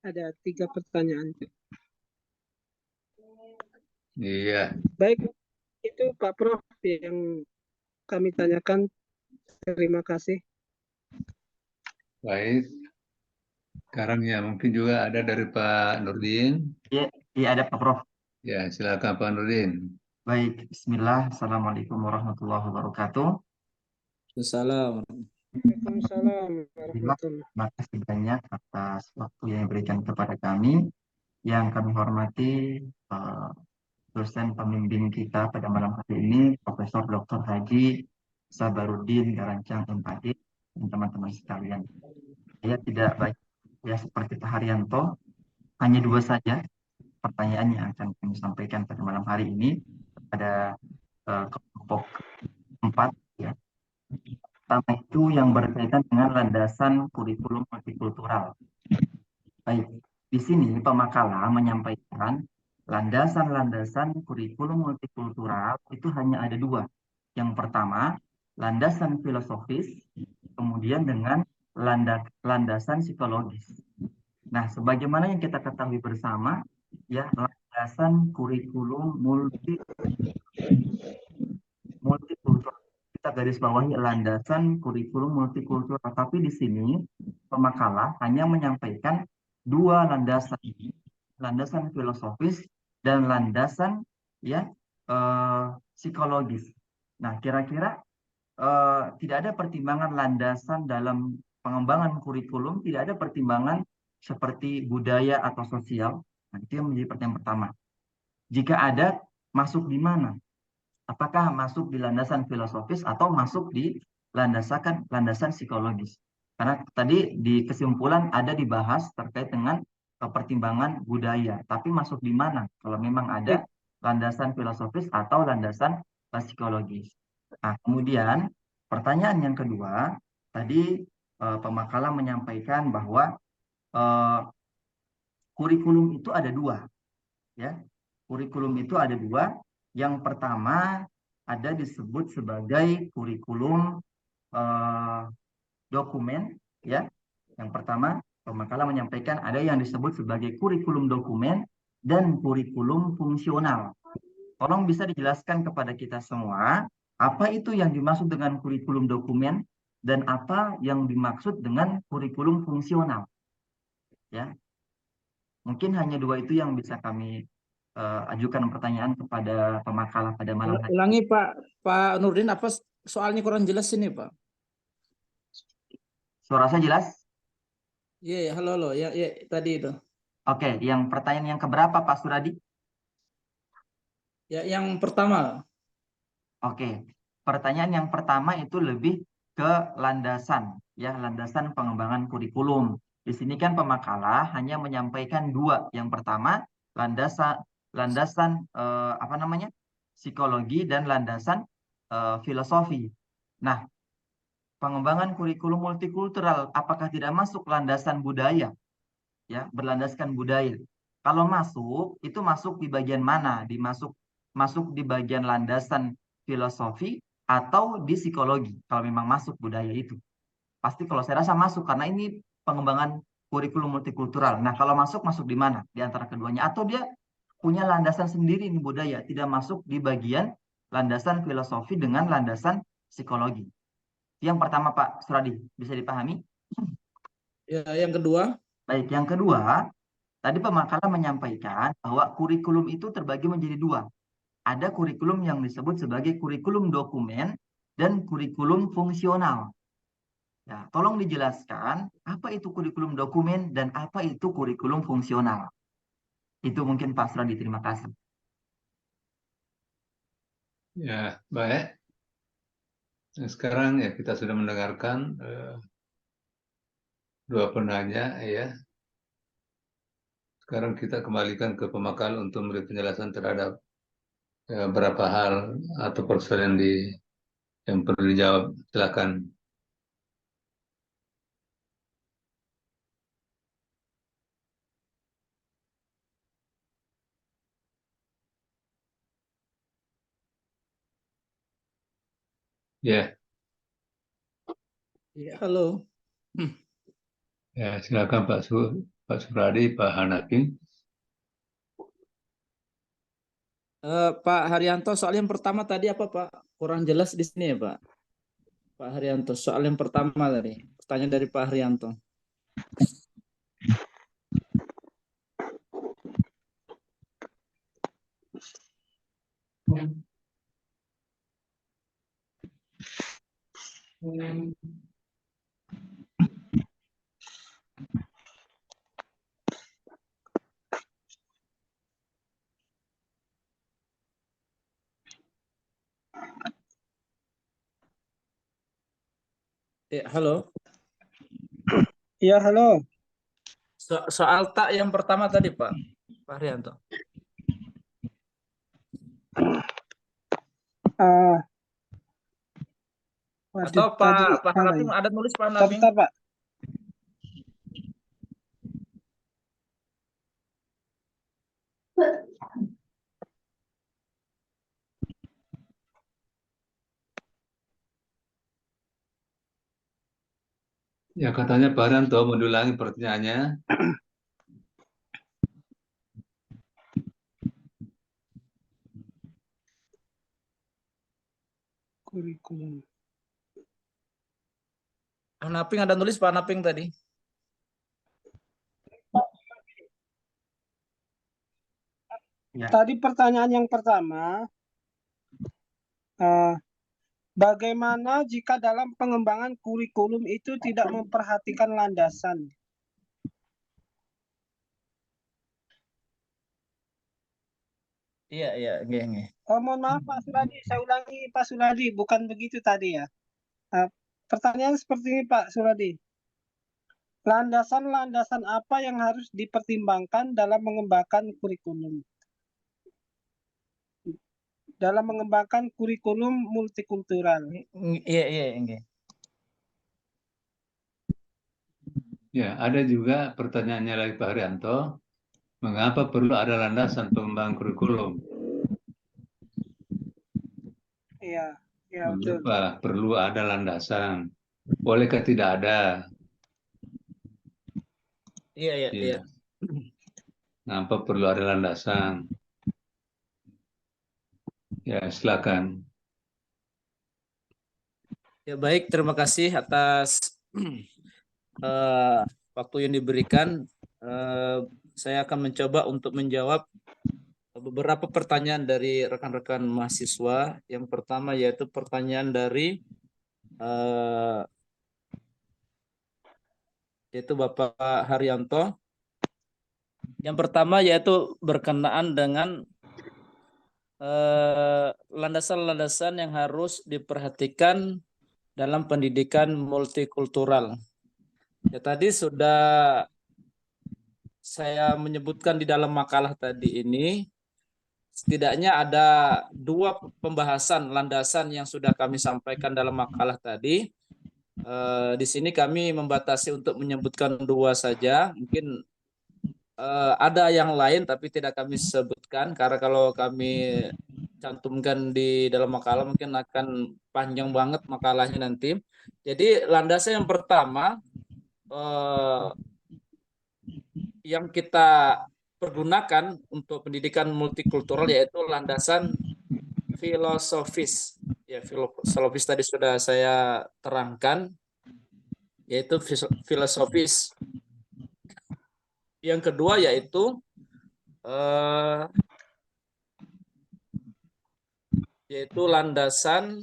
S5: Ada 3 pertanyaan.
S1: Iya.
S5: Baik, itu Pak Prof yang kami tanyakan. Terima kasih.
S1: Baik. Sekarang ya mungkin juga ada dari Pak Nurdin.
S4: Iya ada Pak Prof.
S1: Ya silakan Pak Nurdin.
S4: Baik, Bismillah. Assalamualaikum warahmatullahi wabarakatuh.
S2: Assalamualaikum.
S5: Waalaikumsalam warahmatullahi.
S4: Terima kasih banyak atas waktu yang diberikan kepada kami. Yang kami hormati dosen pembimbing kita pada malam hari ini, Profesor Dr. Haji Sabarudin Karancang MPD, dan teman-teman sekalian. Saya tidak baik ya seperti Pak Haryanto, hanya 2 saja pertanyaan yang akan kami sampaikan pada malam hari ini pada kelompok 4 ya. Pertama itu yang berkaitan dengan landasan kurikulum multikultural. Baik, di sini pemakalah menyampaikan landasan-landasan kurikulum multikultural itu hanya ada 2. Yang pertama, landasan filosofis, kemudian dengan landasan psikologis. Nah, sebagaimana yang kita ketahui bersama, ya landasan kurikulum multikultural. Kita garis bawahi landasan kurikulum multikultural. Tapi di sini pemakalah hanya menyampaikan dua landasan ini, landasan filosofis dan landasan ya psikologis. Nah, kira-kira tidak ada pertimbangan landasan dalam pengembangan kurikulum, tidak ada pertimbangan seperti budaya atau sosial. Nah, itu yang menjadi pertanyaan pertama. Jika ada, masuk di mana? Apakah masuk di landasan filosofis atau masuk di landasan psikologis? Karena tadi di kesimpulan ada dibahas terkait dengan pertimbangan budaya, tapi masuk di mana? Kalau memang ada landasan filosofis atau landasan psikologis. Nah, kemudian pertanyaan yang kedua, tadi pemakalah menyampaikan bahwa kurikulum itu ada dua, ya. Kurikulum itu ada dua. Yang pertama ada disebut sebagai kurikulum dokumen, ya. Yang pertama pemakalah menyampaikan ada yang disebut sebagai kurikulum dokumen dan kurikulum fungsional. Tolong bisa dijelaskan kepada kita semua apa itu yang dimaksud dengan kurikulum dokumen dan apa yang dimaksud dengan kurikulum fungsional, ya. Mungkin hanya dua itu yang bisa kami ajukan pertanyaan kepada pemakalah pada malam hari.
S2: Ulangi Pak Nurdin, apa soalnya kurang jelas ini Pak?
S4: Suara saya jelas?
S2: Iya, halo, ya tadi itu.
S4: Oke, yang pertanyaan yang keberapa Pak Suradi?
S2: Ya, yang pertama.
S4: Oke, pertanyaan yang pertama itu lebih ke landasan, ya, landasan pengembangan kurikulum. Di sini kan pemakalah hanya menyampaikan dua. Yang pertama, landasan psikologi dan landasan filosofi. Nah, pengembangan kurikulum multikultural apakah tidak masuk landasan budaya? Ya, berlandaskan budaya. Kalau masuk, itu masuk di bagian mana? Masuk di bagian landasan filosofi atau di psikologi. Kalau memang masuk budaya itu. Pasti kalau saya rasa masuk karena ini pengembangan kurikulum multikultural. Nah, kalau masuk di mana? Di antara keduanya atau dia punya landasan sendiri ini budaya, tidak masuk di bagian landasan filosofi dengan landasan psikologi. Yang pertama Pak Suradi, bisa dipahami?
S2: Ya, yang kedua.
S4: Baik, yang kedua, tadi pemakalah menyampaikan bahwa kurikulum itu terbagi menjadi dua. Ada kurikulum yang disebut sebagai kurikulum dokumen dan kurikulum fungsional. Ya, tolong dijelaskan apa itu kurikulum dokumen dan apa itu kurikulum fungsional. Itu mungkin Pak Suradi, terima kasih.
S1: Ya, baik. Nah, sekarang ya kita sudah mendengarkan dua penanya, ya. Sekarang kita kembalikan ke pemakalah untuk memberi penjelasan terhadap berapa hal atau persoalan yang perlu dijawab. Silakan. Ya,
S2: Ya, halo.
S1: ya, silakan Pak Suradi, Pak Hanafi.
S2: Pak Haryanto, soal yang pertama tadi apa Pak? Kurang jelas di sini ya Pak. Pak Haryanto, soal yang pertama tadi. Pertanyaan dari Pak Haryanto. Halo.
S5: Ya, halo.
S2: Soal tak yang pertama tadi Pak Haryanto.
S5: Ah,
S2: Atau
S5: tadi
S2: Pak Hanafi ada nulis Pak Hanafi?
S5: Bentar, Pak.
S1: Ya, katanya Pak Haryanto mendulangi pertanyaannya.
S5: Kurikulum.
S2: Hanafi ada nulis Pak Hanafi tadi.
S4: Ya,
S5: Tadi pertanyaan yang pertama, eh, bagaimana jika dalam pengembangan kurikulum itu tidak memperhatikan landasan?
S2: Iya, nggih.
S5: Oh, mohon maaf Pak Suradi, saya ulangi Pak Suradi, bukan begitu tadi ya. Eh, pertanyaan seperti ini Pak Suradi. Landasan-landasan apa yang harus dipertimbangkan dalam mengembangkan kurikulum? Dalam mengembangkan kurikulum multikultural.
S2: Iya, nggih.
S1: Ya, ada juga pertanyaannya dari Pak Haryanto, mengapa perlu ada landasan pengembangan kurikulum?
S5: Iya, iya betul.
S1: Mengapa perlu ada landasan? Bolehkah tidak ada?
S2: Iya.
S1: Iya. Mengapa perlu ada landasan? Ya, silakan.
S2: Ya baik, terima kasih atas waktu yang diberikan. Saya akan mencoba untuk menjawab beberapa pertanyaan dari rekan-rekan mahasiswa. Yang pertama yaitu pertanyaan dari yaitu Bapak Haryanto. Yang pertama yaitu berkenaan dengan landasan-landasan yang harus diperhatikan dalam pendidikan multikultural. Ya tadi sudah saya menyebutkan di dalam makalah tadi ini, setidaknya ada 2 pembahasan landasan yang sudah kami sampaikan dalam makalah tadi. Di sini kami membatasi untuk menyebutkan 2 saja. Mungkin ada yang lain tapi tidak kami sebutkan karena kalau kami cantumkan di dalam makalah mungkin akan panjang banget makalahnya nanti. Jadi landasan yang pertama yang kita pergunakan untuk pendidikan multikultural yaitu landasan filosofis. Ya, filosofis tadi sudah saya terangkan, yaitu filosofis. Yang kedua yaitu landasan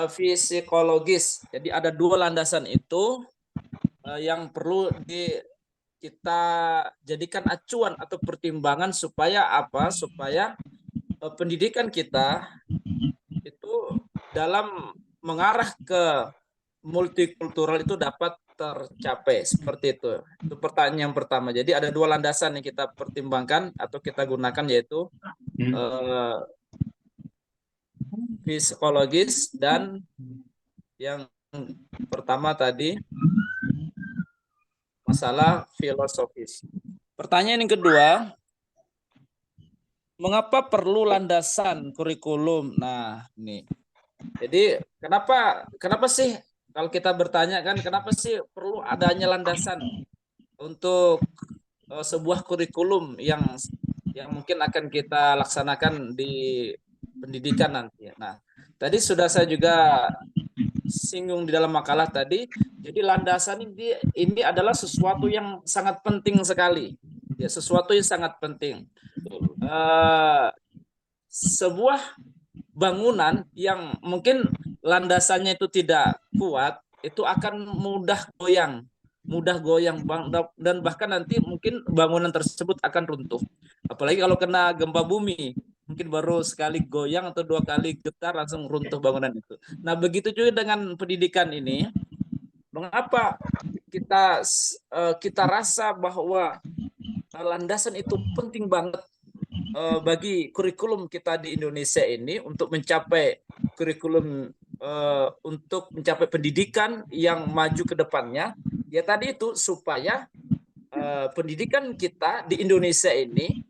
S2: psikologis. Jadi ada 2 landasan itu yang perlu kita jadikan acuan atau pertimbangan supaya apa? Supaya pendidikan kita itu dalam mengarah ke multikultural itu dapat tercapai seperti itu. Itu pertanyaan yang pertama. Jadi ada 2 landasan yang kita pertimbangkan atau kita gunakan yaitu psikologis dan yang pertama tadi masalah filosofis. Pertanyaan yang kedua, mengapa perlu landasan kurikulum? Nah, ini. Jadi kenapa sih kalau kita bertanya kan kenapa sih perlu adanya landasan untuk sebuah kurikulum yang mungkin akan kita laksanakan di pendidikan nanti. Nah, tadi sudah saya juga singgung di dalam makalah tadi. Jadi landasan ini adalah sesuatu yang sangat penting sekali. Ya, sesuatu yang sangat penting. Sebuah bangunan yang mungkin landasannya itu tidak kuat, itu akan mudah goyang dan bahkan nanti mungkin bangunan tersebut akan runtuh. Apalagi kalau kena gempa bumi, mungkin baru sekali goyang atau 2 kali getar langsung runtuh bangunan itu. Nah, begitu juga dengan pendidikan ini. Mengapa kita rasa bahwa landasan itu penting banget bagi kurikulum kita di Indonesia ini untuk mencapai kurikulum untuk mencapai pendidikan yang maju ke depannya. Ya tadi itu supaya pendidikan kita di Indonesia ini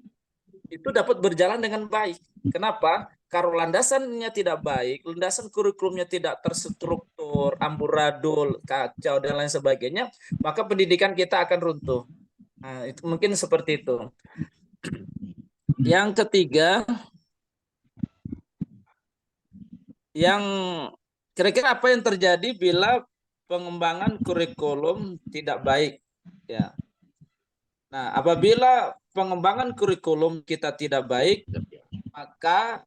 S2: itu dapat berjalan dengan baik. Kenapa? Kalau landasannya tidak baik, landasan kurikulumnya tidak terstruktur, amburadul, kacau dan lain sebagainya, maka pendidikan kita akan runtuh. Nah, itu mungkin seperti itu. Yang ketiga, yang kira-kira apa yang terjadi bila pengembangan kurikulum tidak baik, ya. Nah, apabila pengembangan kurikulum kita tidak baik, maka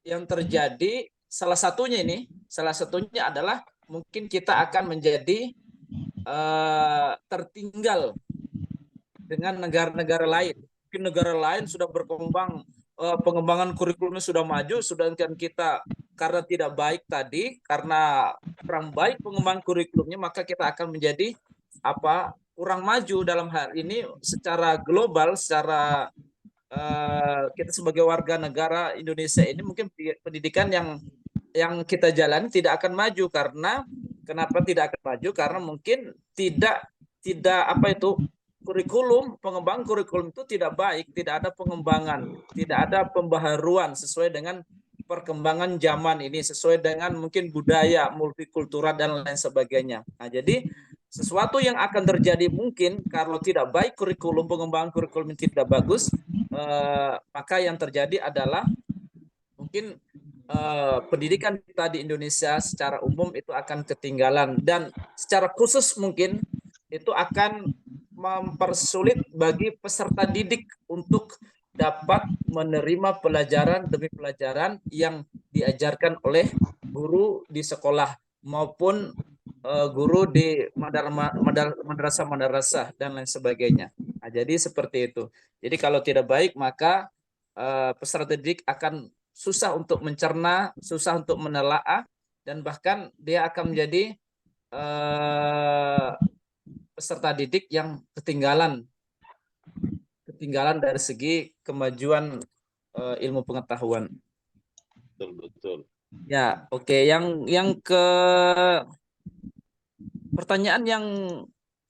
S2: yang terjadi salah satunya adalah mungkin kita akan menjadi tertinggal dengan negara-negara lain. Mungkin negara lain sudah berkembang, pengembangan kurikulumnya sudah maju, sedangkan kita karena tidak baik tadi, karena kurang baik pengembangan kurikulumnya, maka kita akan menjadi kurang maju dalam hal ini secara global, secara kita sebagai warga negara Indonesia ini mungkin pendidikan yang kita jalani tidak akan maju. Karena kenapa tidak akan maju? Karena mungkin tidak pengembangan kurikulum itu tidak baik, tidak ada pengembangan, tidak ada pembaharuan sesuai dengan perkembangan zaman ini, sesuai dengan mungkin budaya multikultural dan lain sebagainya. Nah, jadi sesuatu yang akan terjadi mungkin kalau tidak baik pengembangan kurikulum yang tidak bagus, maka yang terjadi adalah mungkin pendidikan kita di Indonesia secara umum itu akan ketinggalan, dan secara khusus mungkin itu akan mempersulit bagi peserta didik untuk dapat menerima pelajaran demi pelajaran yang diajarkan oleh guru di sekolah maupun guru di madrasah dan lain sebagainya. Nah, jadi seperti itu. Jadi kalau tidak baik, maka peserta didik akan susah untuk mencerna, susah untuk menelaah, dan bahkan dia akan menjadi peserta didik yang ketinggalan dari segi kemajuan ilmu pengetahuan.
S3: Betul.
S2: Ya, oke. Yang ke pertanyaan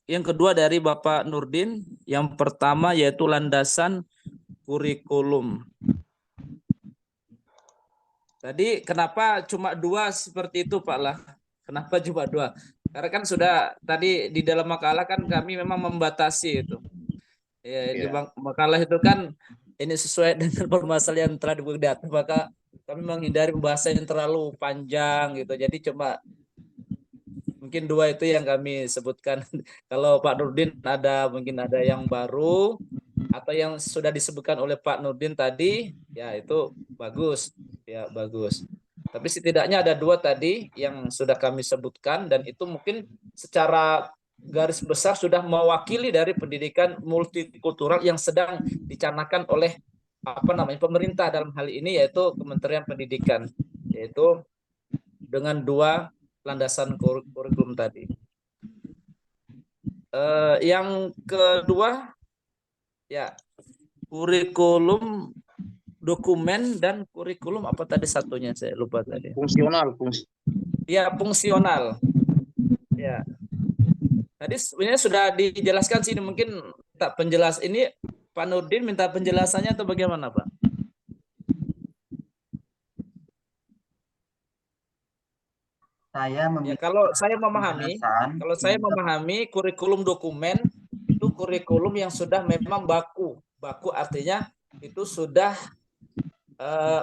S2: yang kedua dari Bapak Nurdin, yang pertama yaitu landasan kurikulum. Tadi kenapa cuma 2 seperti itu, Pak Lah? Kenapa cuma 2? Karena kan sudah tadi di dalam makalah kan kami memang membatasi itu. Ya, di makalah itu kan ini sesuai dengan permasalahan yang telah dibuat di atas, maka kami menghindari pembahasan yang terlalu panjang gitu. Jadi cuma mungkin 2 itu yang kami sebutkan. Kalau Pak Nurdin mungkin ada yang baru atau yang sudah disebutkan oleh Pak Nurdin tadi, ya itu bagus. Ya, bagus. Tapi setidaknya ada 2 tadi yang sudah kami sebutkan, dan itu mungkin secara garis besar sudah mewakili dari pendidikan multikultural yang sedang dicanangkan oleh pemerintah dalam hal ini, yaitu Kementerian Pendidikan, yaitu dengan 2 landasan kurikulum tadi. Yang kedua, ya, kurikulum dokumen dan kurikulum apa tadi satunya, saya lupa tadi.
S3: Fungsional.
S2: Ya, fungsional. Ya. Tadi sebenarnya sudah dijelaskan sini, mungkin tak penjelas ini Pak Nurdin minta penjelasannya atau bagaimana, Pak? Kalau saya memahami kurikulum dokumen itu kurikulum yang sudah memang baku artinya itu sudah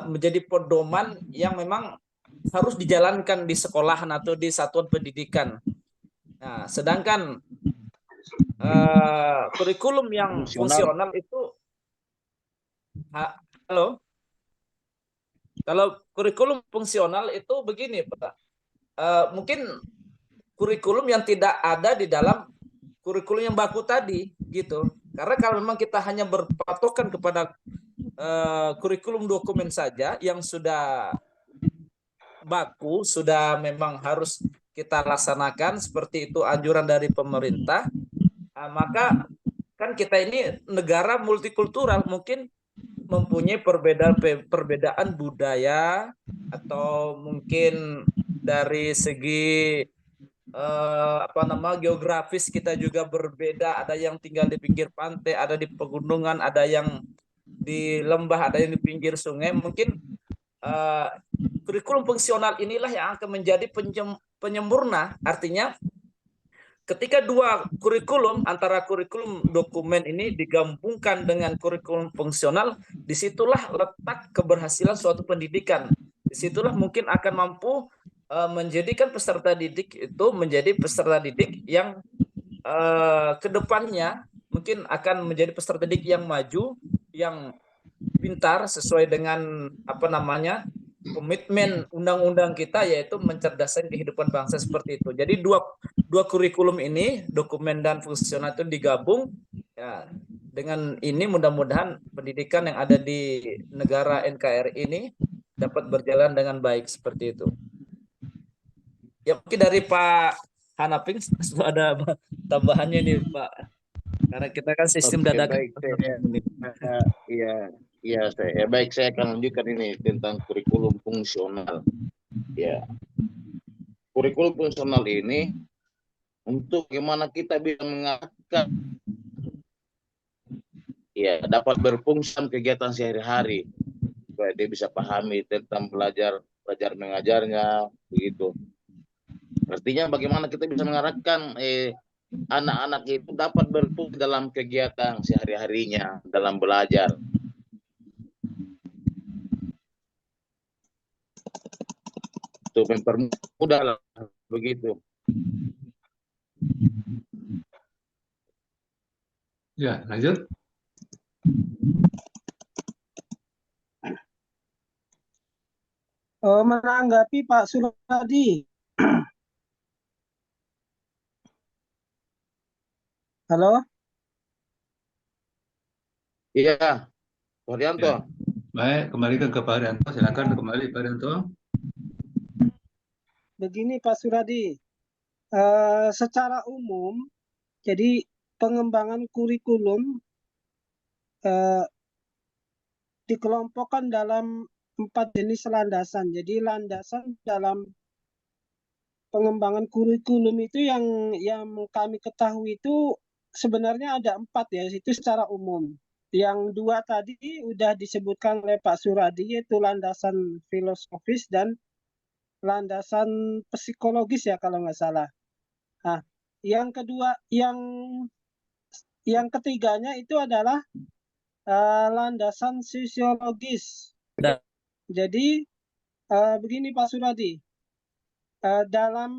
S2: menjadi pedoman yang memang harus dijalankan di sekolahan atau di satuan pendidikan. Nah, sedangkan kurikulum yang fungsional itu, kalau kurikulum fungsional itu begini, Pak. Mungkin kurikulum yang tidak ada di dalam kurikulum yang baku tadi, gitu. Karena kalau memang kita hanya berpatokan kepada kurikulum dokumen saja yang sudah baku, sudah memang harus kita laksanakan seperti itu anjuran dari pemerintah, maka kan kita ini negara multikultural, mungkin mempunyai perbedaan budaya, atau mungkin dari segi geografis kita juga berbeda. Ada yang tinggal di pinggir pantai, ada di pegunungan, ada yang di lembah, ada yang di pinggir sungai. Mungkin kurikulum fungsional inilah yang akan menjadi penyempurna. Artinya ketika 2 kurikulum, antara kurikulum dokumen ini digabungkan dengan kurikulum fungsional, disitulah letak keberhasilan suatu pendidikan. Disitulah mungkin akan mampu menjadikan peserta didik itu menjadi peserta didik yang kedepannya mungkin akan menjadi peserta didik yang maju, yang pintar sesuai dengan apa namanya komitmen undang-undang kita, yaitu mencerdaskan kehidupan bangsa seperti itu. Jadi dua kurikulum ini, dokumen dan fungsional, itu digabung ya. Dengan ini mudah-mudahan pendidikan yang ada di negara NKRI ini dapat berjalan dengan baik seperti itu. Ya mungkin dari Pak Hanaping ada tambahannya nih Pak. Karena kita kan sistem
S3: Oke,
S2: dadakan.
S3: baik. Baik, saya akan lanjutkan ini tentang kurikulum fungsional. Ya, kurikulum fungsional ini untuk gimana kita bisa mengarahkan, ya, dapat berfungsi kegiatan sehari-hari, supaya dia bisa pahami tentang belajar mengajarnya, begitu. Artinya bagaimana kita bisa mengarahkan anak-anak itu dapat berfungsi dalam kegiatan sehari-harinya dalam belajar. Itu mempermudah lah, begitu.
S1: Ya, lanjut.
S5: Menanggapi Pak Suradi. Halo?
S3: Iya, Pak Haryanto.
S1: Ya. Baik, kembalikan ke Pak Haryanto. Silakan kembali Pak Haryanto.
S5: Begini Pak Suradi, secara umum, jadi pengembangan kurikulum dikelompokkan dalam 4 jenis landasan. Jadi landasan dalam pengembangan kurikulum itu yang kami ketahui itu sebenarnya ada 4 ya, itu secara umum. Yang 2 tadi udah disebutkan oleh Pak Suradi, yaitu landasan filosofis dan landasan psikologis ya kalau nggak salah. Nah, yang kedua, yang ketiganya itu adalah landasan sosiologis.
S2: Dan
S5: Jadi begini Pak Suradi, dalam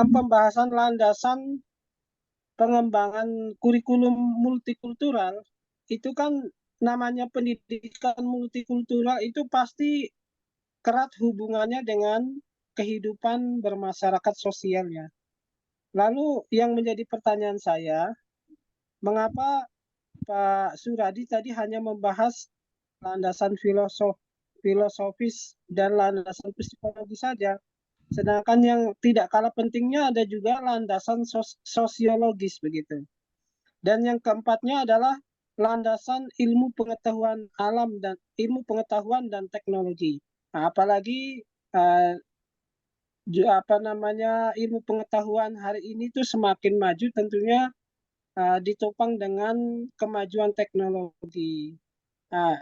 S5: pembahasan landasan pengembangan kurikulum multikultural, itu kan namanya pendidikan multikultural itu pasti erat hubungannya dengan kehidupan bermasyarakat sosialnya. Lalu yang menjadi pertanyaan saya, mengapa Pak Suradi tadi hanya membahas landasan filosofis dan landasan psikologi saja, sedangkan yang tidak kalah pentingnya ada juga landasan sosiologis begitu. Dan yang keempatnya adalah landasan ilmu pengetahuan alam dan ilmu pengetahuan dan teknologi. Nah, apalagi ilmu pengetahuan hari ini tuh semakin maju, tentunya ditopang dengan kemajuan teknologi. Nah,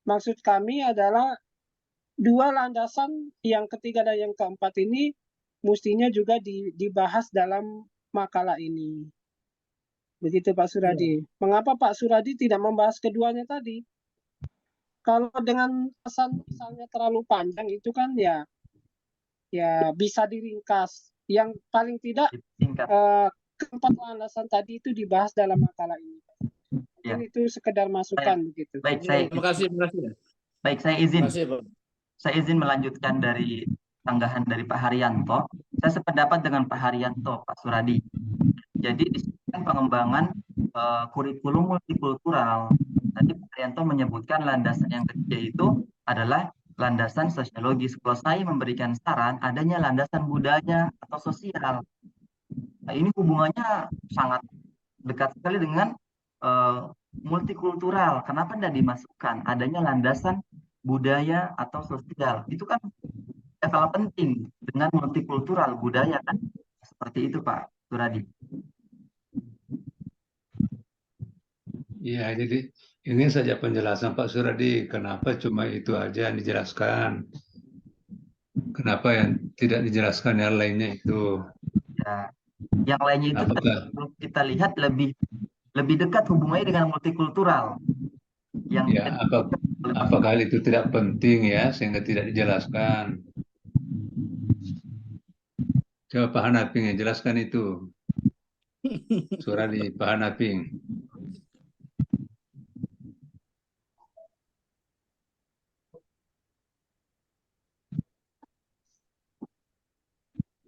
S5: maksud kami adalah 2 landasan, yang ketiga dan yang keempat ini mestinya juga dibahas dalam makalah ini. Begitu Pak Suradi. Mengapa Pak Suradi tidak membahas keduanya tadi? Kalau dengan pesan misalnya terlalu panjang itu kan ya bisa diringkas. Yang paling tidak keempat landasan tadi itu dibahas dalam makalah ini.
S4: Ya.
S5: Ini itu sekedar masukan begitu.
S4: Baik,
S2: terima kasih.
S4: Baik, saya izin.
S2: Terima kasih, Pak.
S4: Saya izin melanjutkan dari tanggahan dari Pak Haryanto. Saya sependapat dengan Pak Haryanto, Pak Suradi. Jadi di sini kan pengembangan kurikulum multikultural. Tadi Pak Haryanto menyebutkan landasan yang ketiga itu adalah landasan sosiologis. Kalau saya memberikan saran, adanya landasan budaya atau sosial. Nah, ini hubungannya sangat dekat sekali dengan multikultural. Kenapa tidak dimasukkan adanya landasan budaya atau sosial? Itu kan kalah penting dengan multikultural budaya kan? Seperti itu Pak Suradi.
S1: Ya, jadi ini saja penjelasan Pak Suradi. Kenapa cuma itu aja yang dijelaskan? Kenapa yang tidak dijelaskan yang lainnya itu?
S4: Ya, yang lainnya itu
S1: Apakah?
S4: kita lihat lebih dekat hubungannya dengan multikultural. Yang
S1: Ya, Apakah itu tidak penting ya sehingga tidak dijelaskan? Coba Pak Hanaping yang jelaskan itu. Suradi Pak Hanaping.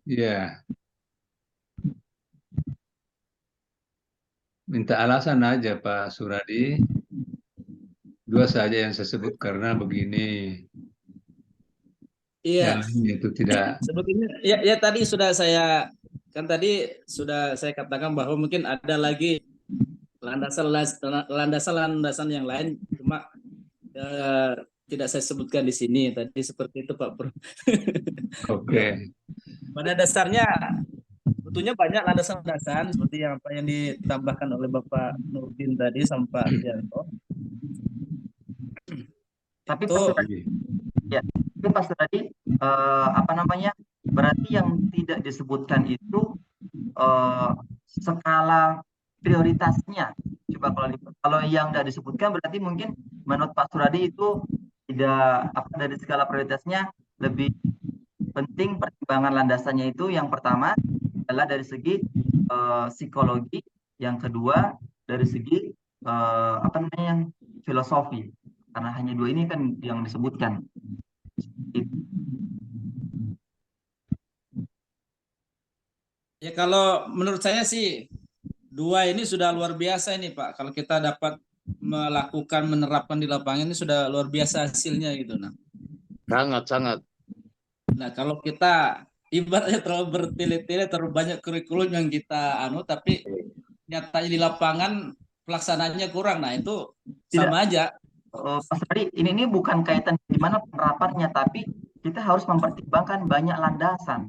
S1: Ya, minta alasan aja Pak Suradi. Dua saja yang saya sebut karena begini.
S2: Iya,
S1: Yang lain itu tidak.
S2: sebetulnya ya tadi sudah saya katakan bahwa mungkin ada lagi landasan yang lain, cuma tidak saya sebutkan di sini tadi seperti itu Pak Bro.
S1: Oke.
S2: Pada dasarnya sebetulnya banyak landasan-landasan seperti yang apa yang ditambahkan oleh Bapak Nurdin tadi sama Pak Rianto.
S4: Tapi
S2: Itu
S4: Pak Suradi, ya, tapi Pak Suradi, apa namanya? Berarti yang tidak disebutkan itu skala prioritasnya. Coba kalau yang tidak disebutkan berarti mungkin menurut Pak Suradi itu tidak apa dari skala prioritasnya lebih penting pertimbangan landasannya itu yang pertama adalah dari segi psikologi, yang kedua dari segi apa namanya yang filosofi. Karena hanya dua ini kan yang disebutkan.
S2: ya kalau menurut saya sih dua ini sudah luar biasa ini Pak. Kalau kita dapat menerapkan di lapangan ini sudah luar biasa hasilnya gitu.
S3: Sangat.
S2: Nah, kalau kita ibaratnya terlalu bertele-tele, terlalu banyak kurikulum yang kita tapi nyatanya di lapangan pelaksanaannya kurang. Nah, itu sama aja.
S4: Mas Radi, ini bukan kaitan gimana penerapannya, tapi kita harus mempertimbangkan banyak landasan.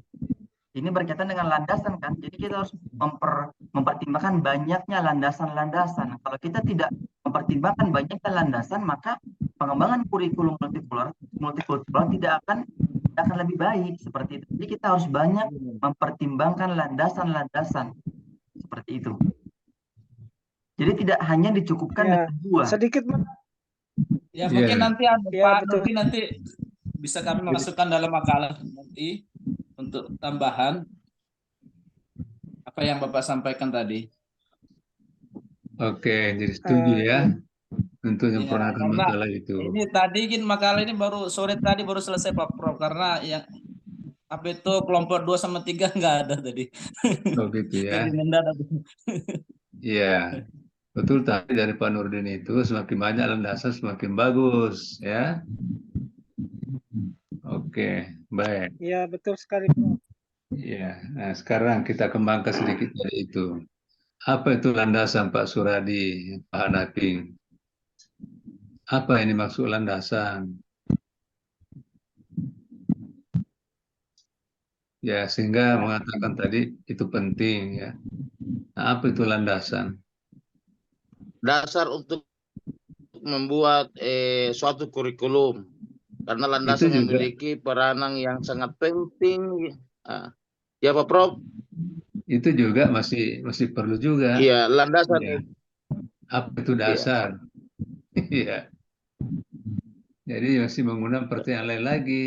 S4: Ini berkaitan dengan landasan kan, jadi kita harus mempertimbangkan banyaknya landasan-landasan. Kalau kita tidak mempertimbangkan banyaknya landasan, maka pengembangan kurikulum multikultural tidak akan lebih baik seperti itu. Jadi kita harus banyak mempertimbangkan landasan-landasan seperti itu. Jadi tidak hanya dicukupkan
S5: Ya,
S4: dengan dua.
S5: sedikit
S2: Ya,
S1: Iya.
S2: mungkin nanti
S5: Ya,
S2: Pak
S5: betul.
S2: Nurdin nanti bisa kami masukkan dalam makalah nanti untuk tambahan apa yang Bapak sampaikan tadi.
S1: Oke, jadi setuju ya untuk
S2: Ya,
S1: menyempurnakan
S2: karena
S1: makalah itu.
S2: ini tadi makalah ini baru sore tadi baru selesai Pak Prof, karena yang apa itu kelompok 2 sama 3 nggak ada tadi.
S1: Oh gitu ya.
S2: Jadi mendadak.
S1: Iya. Betul tadi dari Pak Nurdin itu semakin banyak landasan semakin bagus ya. Oke, baik.
S5: Ya, betul sekali.
S1: Ya, nah sekarang kita kembangkan sedikit dari itu. Apa itu landasan Pak Suradi, Pak Hanaping? Apa ini maksud landasan? Ya, sehingga mengatakan tadi itu penting ya. Nah, apa itu landasan?
S3: Dasar untuk membuat suatu kurikulum. Karena landasan
S1: Itu juga.
S3: memiliki peranan yang sangat penting. Ya Pak Prof?
S1: Itu juga masih perlu juga.
S3: Iya, landasan
S1: Ya.
S3: itu.
S1: Apa itu dasar? Iya. Jadi masih menggunakan pertanyaan lain lagi.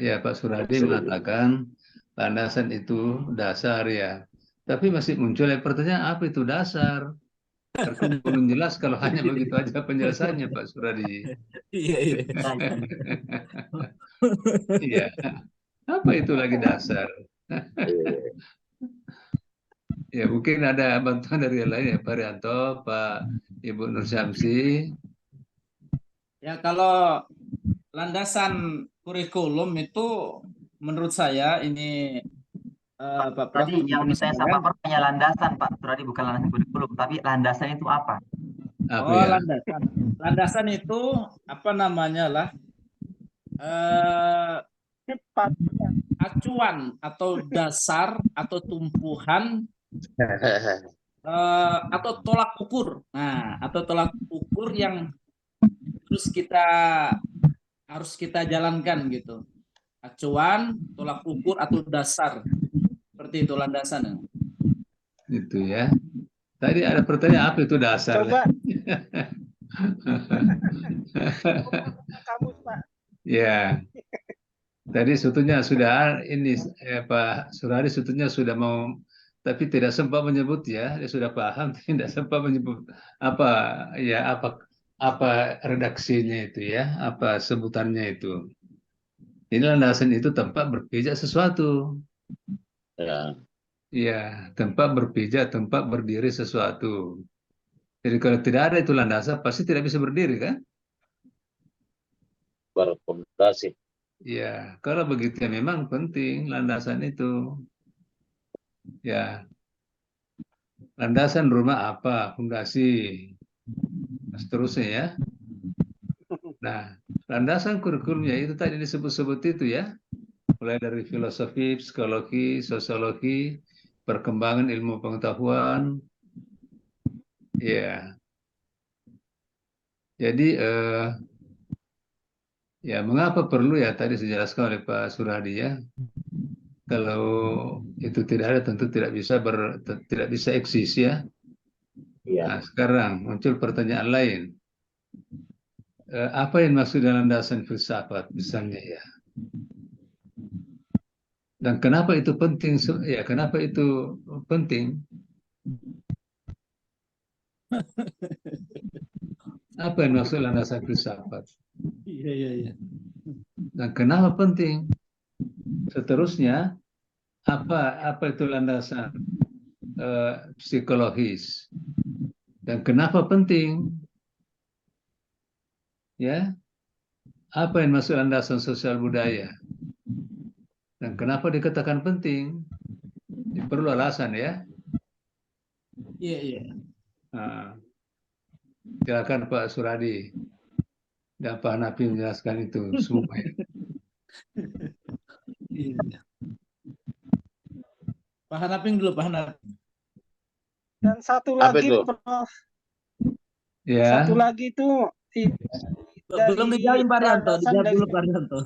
S1: Ya Pak Suradi mengatakan landasan itu dasar ya. Tapi masih muncul pertanyaan apa itu dasar? Karena belum jelas kalau hanya begitu aja penjelasannya Pak Suradi.
S2: Iya, iya.
S1: Iya. Apa itu lagi dasar? Ya mungkin ada bantuan dari yang lain ya Pak Rianto, Pak Ibu Nur Syamsi.
S2: Ya, kalau landasan kurikulum itu menurut saya ini Pak Prof.
S4: Tadi yang ditanya sama Pak hanya landasan Pak Suradi, bukan landasan kurikulum, tapi landasan itu apa?
S1: Apa
S2: Oh,
S1: ya?
S2: landasan. Landasan itu apa namanya lah? Acuan atau dasar atau tumpuhan atau tolak ukur. Nah, atau tolak ukur yang harus kita jalankan gitu. Acuan, tolak ukur atau dasar. Seperti itu landasan.
S1: Itu ya. Tadi ada pertanyaan apa itu dasar?
S5: Coba. Kamus, Pak.
S1: Ya, tadi sebetulnya sudah ini Pak Suradi sebetulnya sudah mau, tapi tidak sempat menyebut ya. Dia sudah paham, tidak sempat menyebut apa ya apa redaksinya itu ya, apa sebutannya itu. Ini landasan itu tempat berpijak sesuatu.
S3: Ya,
S1: Ya, tempat berpijak, tempat berdiri sesuatu. Jadi kalau tidak ada itu landasan, pasti tidak bisa berdiri kan?
S3: berkomunikasi.
S1: Ya, kalau begitu ya memang penting landasan itu. Ya, landasan rumah apa, fondasi, dan seterusnya ya. Nah, landasan kurikulumnya itu tadi disebut-sebut itu ya, mulai dari filosofi, psikologi, sosiologi, perkembangan ilmu pengetahuan. Ya, jadi ya mengapa perlu ya tadi dijelaskan oleh Pak Suradi ya. Kalau itu tidak ada tentu tidak bisa eksis ya.
S3: Iya.
S1: Nah, sekarang muncul pertanyaan lain. Apa yang maksud dengan landasan filsafat misalnya ya? Dan kenapa itu penting? Ya, kenapa itu penting? Apa yang maksud landasan filsafat?
S2: Iya, iya, iya.
S1: Dan kenapa penting? Seterusnya, apa itu landasan psikologis? Dan kenapa penting? Ya, apa yang maksud landasan sosial budaya? Dan kenapa dikatakan penting? Ya, perlu alasan ya.
S2: Iya, iya.
S1: Nah, silakan Pak Suradi dan Pak Nafi menjelaskan itu semua. Ya.
S2: Iya. Pak Hanaping dulu, Pak Hanaping.
S5: Dan satu
S3: Apa
S5: lagi,
S3: itu?
S5: Prof.
S1: Ya,
S5: Satu lagi itu
S2: Belum
S5: dari
S2: dijawab Pak Rianto,
S5: landasan
S2: dijawab
S5: dari
S2: dulu Pak Rianto.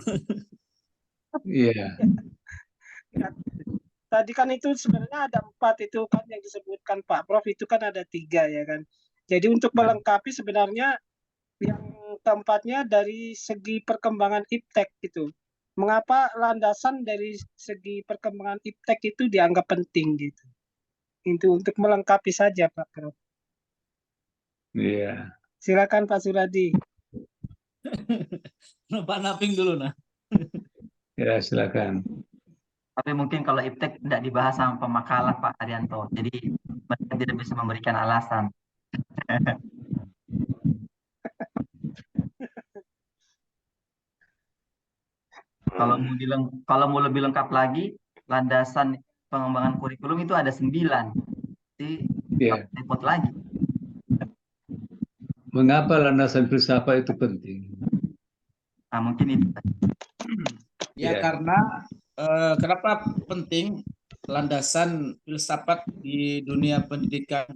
S1: iya,
S5: ya, tadi kan itu sebenarnya ada 4 itu kan yang disebutkan Pak Prof, itu kan ada 3 ya kan. Jadi untuk melengkapi sebenarnya yang keempatnya dari segi perkembangan iptek gitu. Mengapa landasan dari segi perkembangan iptek itu dianggap penting gitu. Itu untuk melengkapi saja Pak Prof.
S1: iya.
S5: Silakan Pak Suradi.
S2: Pak Hanaping dulu nah.
S1: Ya, silakan.
S4: Tapi mungkin kalau iptek tidak dibahas sama pemakalah Pak Arianto, jadi mereka tidak bisa memberikan alasan. Kalau mau lebih lengkap lagi, landasan pengembangan kurikulum itu ada 9. Jadi
S1: Ya,
S4: repot lagi.
S1: mengapa landasan filsafat itu penting?
S4: Nah, mungkin itu.
S2: Ya,
S1: Ya.
S2: karena kenapa penting landasan filsafat di dunia pendidikan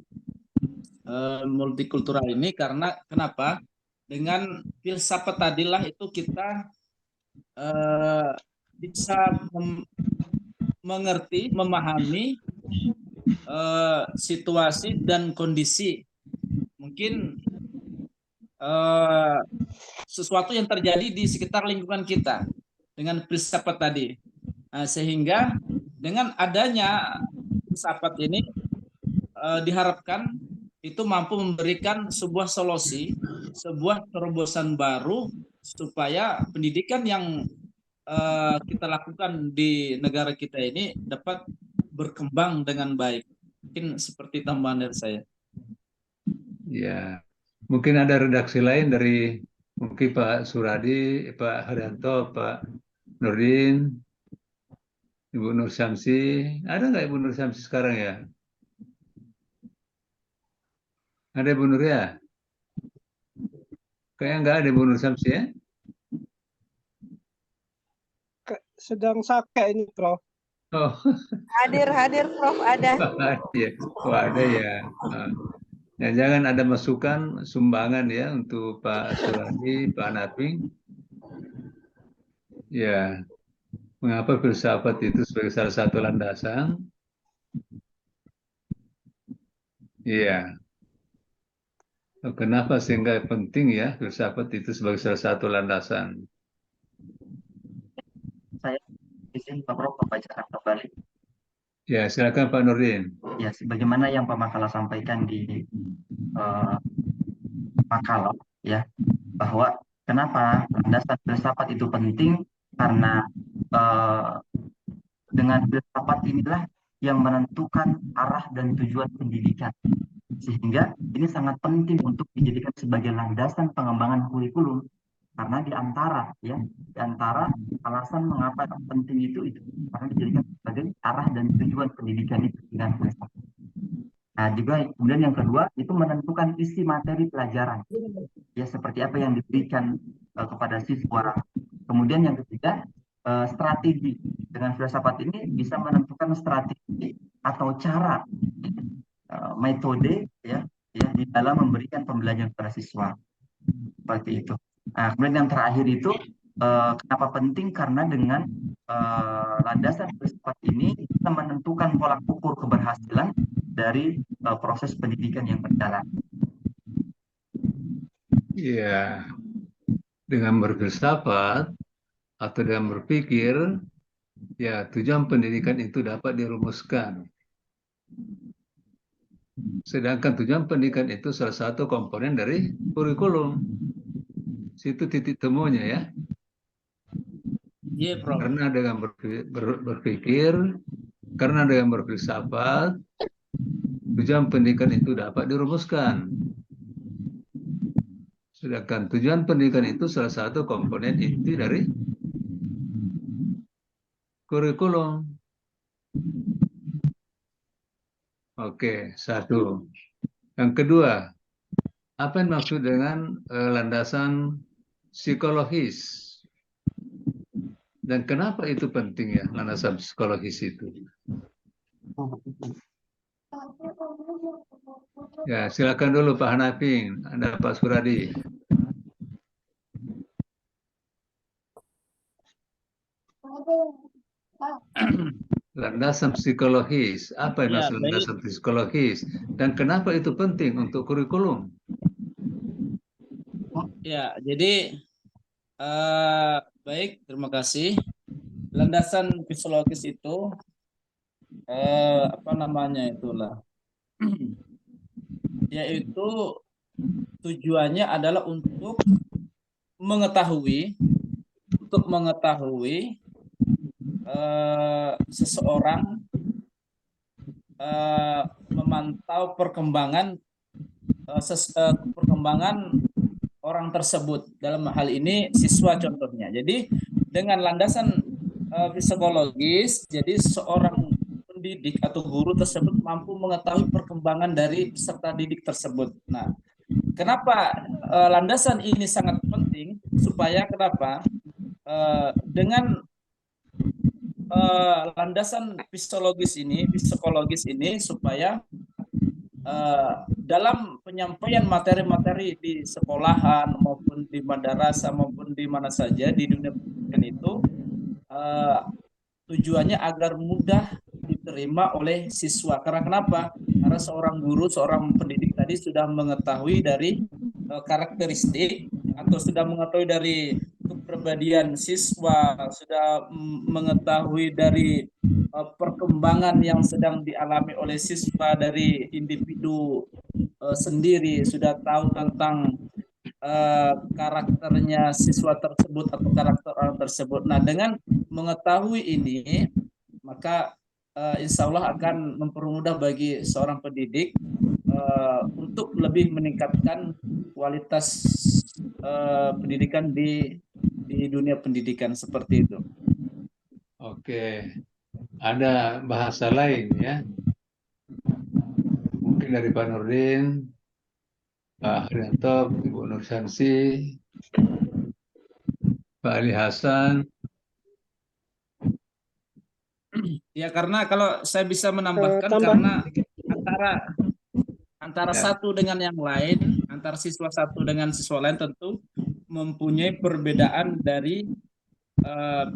S2: multikultural ini, karena kenapa? Dengan filsafat tadilah itu kita bisa mengerti, memahami situasi dan kondisi mungkin sesuatu yang terjadi di sekitar lingkungan kita dengan filsafat tadi. Sehingga dengan adanya filsafat ini diharapkan itu mampu memberikan sebuah solusi, sebuah terobosan baru supaya pendidikan yang kita lakukan di negara kita ini dapat berkembang dengan baik. Mungkin seperti tambahan dari saya.
S1: Ya, mungkin ada redaksi lain dari mungkin Pak Suradi, Pak Haryanto, Pak Nurdin, Ibu Nur Syamsi. Ada nggak Ibu Nur Syamsi sekarang ya? Ada Ibu Nur ya? Kayaknya nggak ada Ibu Nur Syamsi ya?
S5: Sedang sakit ini Prof.
S1: Oh,
S6: Hadir Prof, ada.
S1: ada ya. Oh, ada ya. Ya, jangan ada masukan sumbangan ya untuk Pak Suradi, Pak Naping. Ya, mengapa filsafat itu sebagai salah satu landasan? Iya, Kenapa sehingga penting ya filsafat itu sebagai salah satu landasan?
S4: Saya izin Pak Prof membacakan kembali.
S1: Ya, silakan Pak Nurdin.
S4: Ya, sebagaimana yang Pak Makala sampaikan di eh, makalah, ya, bahwa kenapa landasan filsafat itu penting karena eh, dengan filsafat inilah yang menentukan arah dan tujuan pendidikan. Sehingga ini sangat penting untuk dijadikan sebagai landasan pengembangan kurikulum karena di antara alasan mengapa penting itu karena dijadikan sebagai arah dan tujuan pendidikan itu dengan filsafat. Nah, juga kemudian yang kedua itu menentukan isi materi pelajaran. Ya, seperti apa yang diberikan kepada siswa. Kemudian yang ketiga, strategi. Dengan filsafat ini bisa menentukan strategi atau cara, metode ya di dalam memberikan pembelajaran kepada siswa. Seperti itu. Nah, kemudian yang terakhir itu kenapa penting karena dengan landasan filsafat ini kita menentukan pola ukur keberhasilan dari proses pendidikan yang berjalan.
S1: Ya, dengan berfilsafat atau dengan berpikir, ya tujuan pendidikan itu dapat dirumuskan. Sedangkan tujuan pendidikan itu salah satu komponen dari kurikulum. Situ titik temunya ya.
S2: Iya, Prof.
S1: Karena dengan berpikir, karena dengan berfilsafat, tujuan pendidikan itu dapat dirumuskan. Sedangkan tujuan pendidikan itu salah satu komponen inti dari kurikulum. Oke, satu. Yang kedua, apa yang maksud dengan landasan psikologis? Dan kenapa itu penting ya, landasan psikologis itu? Ya, silakan dulu Pak Hanafi, Anda Pak Suradi. Landasan psikologis, apa yang maksud landasan psikologis? Dan kenapa itu penting untuk kurikulum?
S2: Ya, jadi baik, terima kasih. Landasan psikologis itu apa namanya itulah, yaitu tujuannya adalah untuk mengetahui seseorang memantau perkembangan orang tersebut, dalam hal ini siswa contohnya. Jadi dengan landasan psikologis, jadi seorang pendidik atau guru tersebut mampu mengetahui perkembangan dari peserta didik tersebut. Nah, kenapa landasan ini sangat penting? Supaya kenapa? Dengan landasan psikologis ini supaya dalam penyampaian materi-materi di sekolahan maupun di madrasah maupun di mana saja di dunia pendidikan itu tujuannya agar mudah diterima oleh siswa. Karena kenapa? Karena seorang guru, seorang pendidik tadi sudah mengetahui dari karakteristik atau sudah mengetahui dari kepribadian siswa, sudah mengetahui dari perkembangan yang sedang dialami oleh siswa dari individu sendiri, sudah tahu tentang karakternya siswa tersebut atau karakter orang tersebut. Nah, dengan mengetahui ini, maka insya Allah akan mempermudah bagi seorang pendidik untuk lebih meningkatkan kualitas pendidikan di dunia pendidikan, seperti itu.
S1: Oke, ada bahasa lain ya, mungkin dari Pak Nurdin, Pak Haryanto, Ibu Nur Syansi, Pak Ali Hasan.
S2: Ya, karena kalau saya bisa menambahkan, karena antara satu dengan yang lain, antara siswa satu dengan siswa lain tentu mempunyai perbedaan dari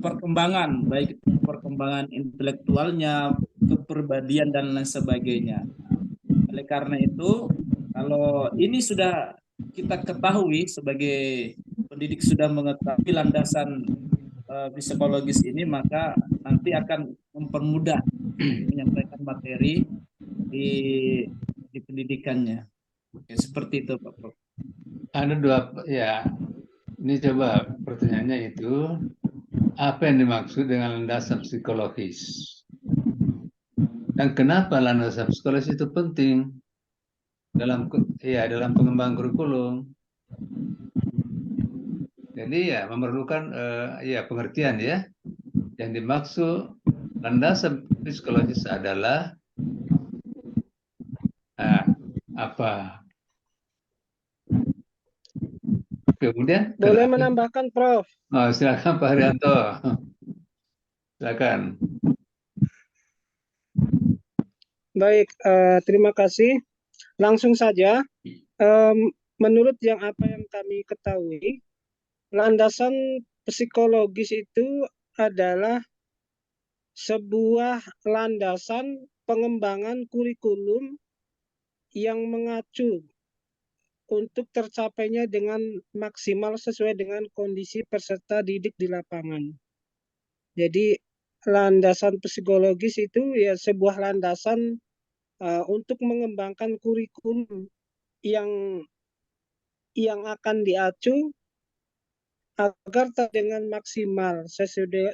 S2: perkembangan, baik perkembangan intelektualnya, kepribadian dan lain sebagainya. Oleh karena itu Kalau ini sudah kita ketahui sebagai pendidik sudah mengetahui landasan psikologis ini, maka nanti akan mempermudah menyampaikan materi di pendidikannya. Oke, seperti itu Pak Prof.
S1: Ada dua, ya. Ini coba pertanyaannya itu, apa yang dimaksud dengan landasan psikologis? Dan kenapa landasan psikologis itu penting dalam pengembangan kurikulum? Jadi ya memerlukan pengertian ya. Yang dimaksud landasan psikologis adalah apa? Kemudian
S5: Boleh menambahkan, Prof?
S1: Oh, silakan Pak Haryanto. Silakan.
S5: Baik, terima kasih. Langsung saja, menurut apa yang kami ketahui, landasan psikologis itu adalah sebuah landasan pengembangan kurikulum yang mengacu untuk tercapainya dengan maksimal sesuai dengan kondisi peserta didik di lapangan. Jadi landasan psikologis itu ya sebuah landasan untuk mengembangkan kurikulum yang akan diacu agar dengan maksimal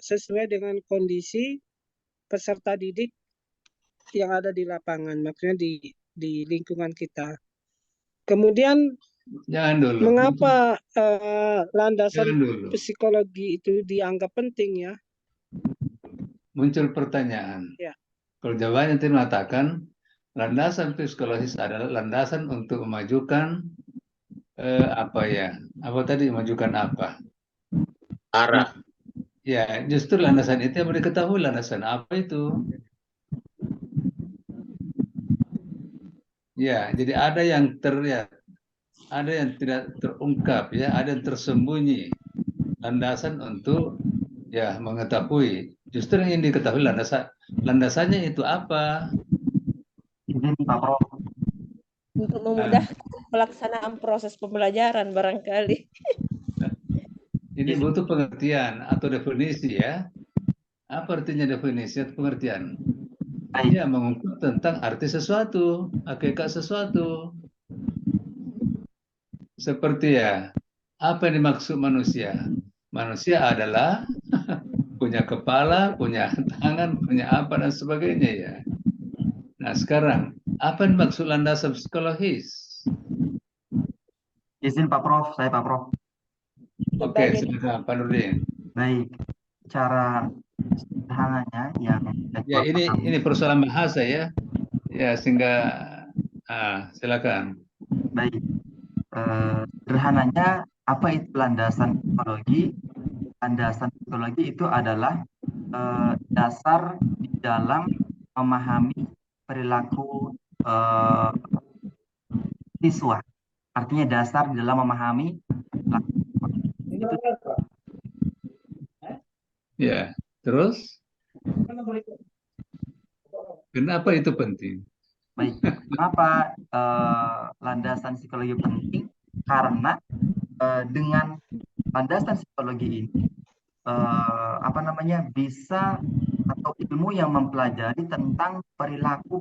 S5: sesuai dengan kondisi peserta didik yang ada di lapangan, maksudnya di lingkungan kita. Kemudian mengapa landasan psikologi itu dianggap penting ya?
S1: Muncul pertanyaan.
S5: Ya.
S1: Kalau jawabannya itu mengatakan landasan psikologis adalah landasan untuk memajukan apa tadi, memajukan apa?
S3: Arah.
S1: Ya, justru landasan itu yang boleh diketahui landasan apa itu. Ya, jadi ada yang terlihat, ada yang tidak terungkap, ya, ada yang tersembunyi. Landasan untuk ya mengetahui. Justru yang ingin diketahui landasannya itu apa?
S4: Izin Pak Prof.
S6: Untuk memudahkan pelaksanaan proses pembelajaran barangkali.
S1: Ini butuh pengertian atau definisi ya. Apa artinya definisi atau pengertian? Ya, mengungkap tentang arti sesuatu, hakikat sesuatu. Seperti ya, apa yang dimaksud manusia? Manusia adalah punya kepala, punya tangan, punya apa dan sebagainya ya. Nah sekarang, apa yang dimaksud landasan psikologis?
S4: Izin Pak Prof, saya Pak Prof.
S1: Oke, silakan Pak Nurdin.
S4: Baik, cara sederhananya yang
S1: ya ini persoalan bahasa ya, ya sehingga silakan.
S4: Baik, sederhananya apa itu landasan psikologi? Landasan psikologi itu adalah dasar di dalam memahami perilaku siswa. Artinya dasar di dalam memahami itu.
S1: Ya, terus kenapa itu penting?
S4: Baik, kenapa landasan psikologi penting? Karena dengan landasan psikologi ini bisa atau ilmu yang mempelajari tentang perilaku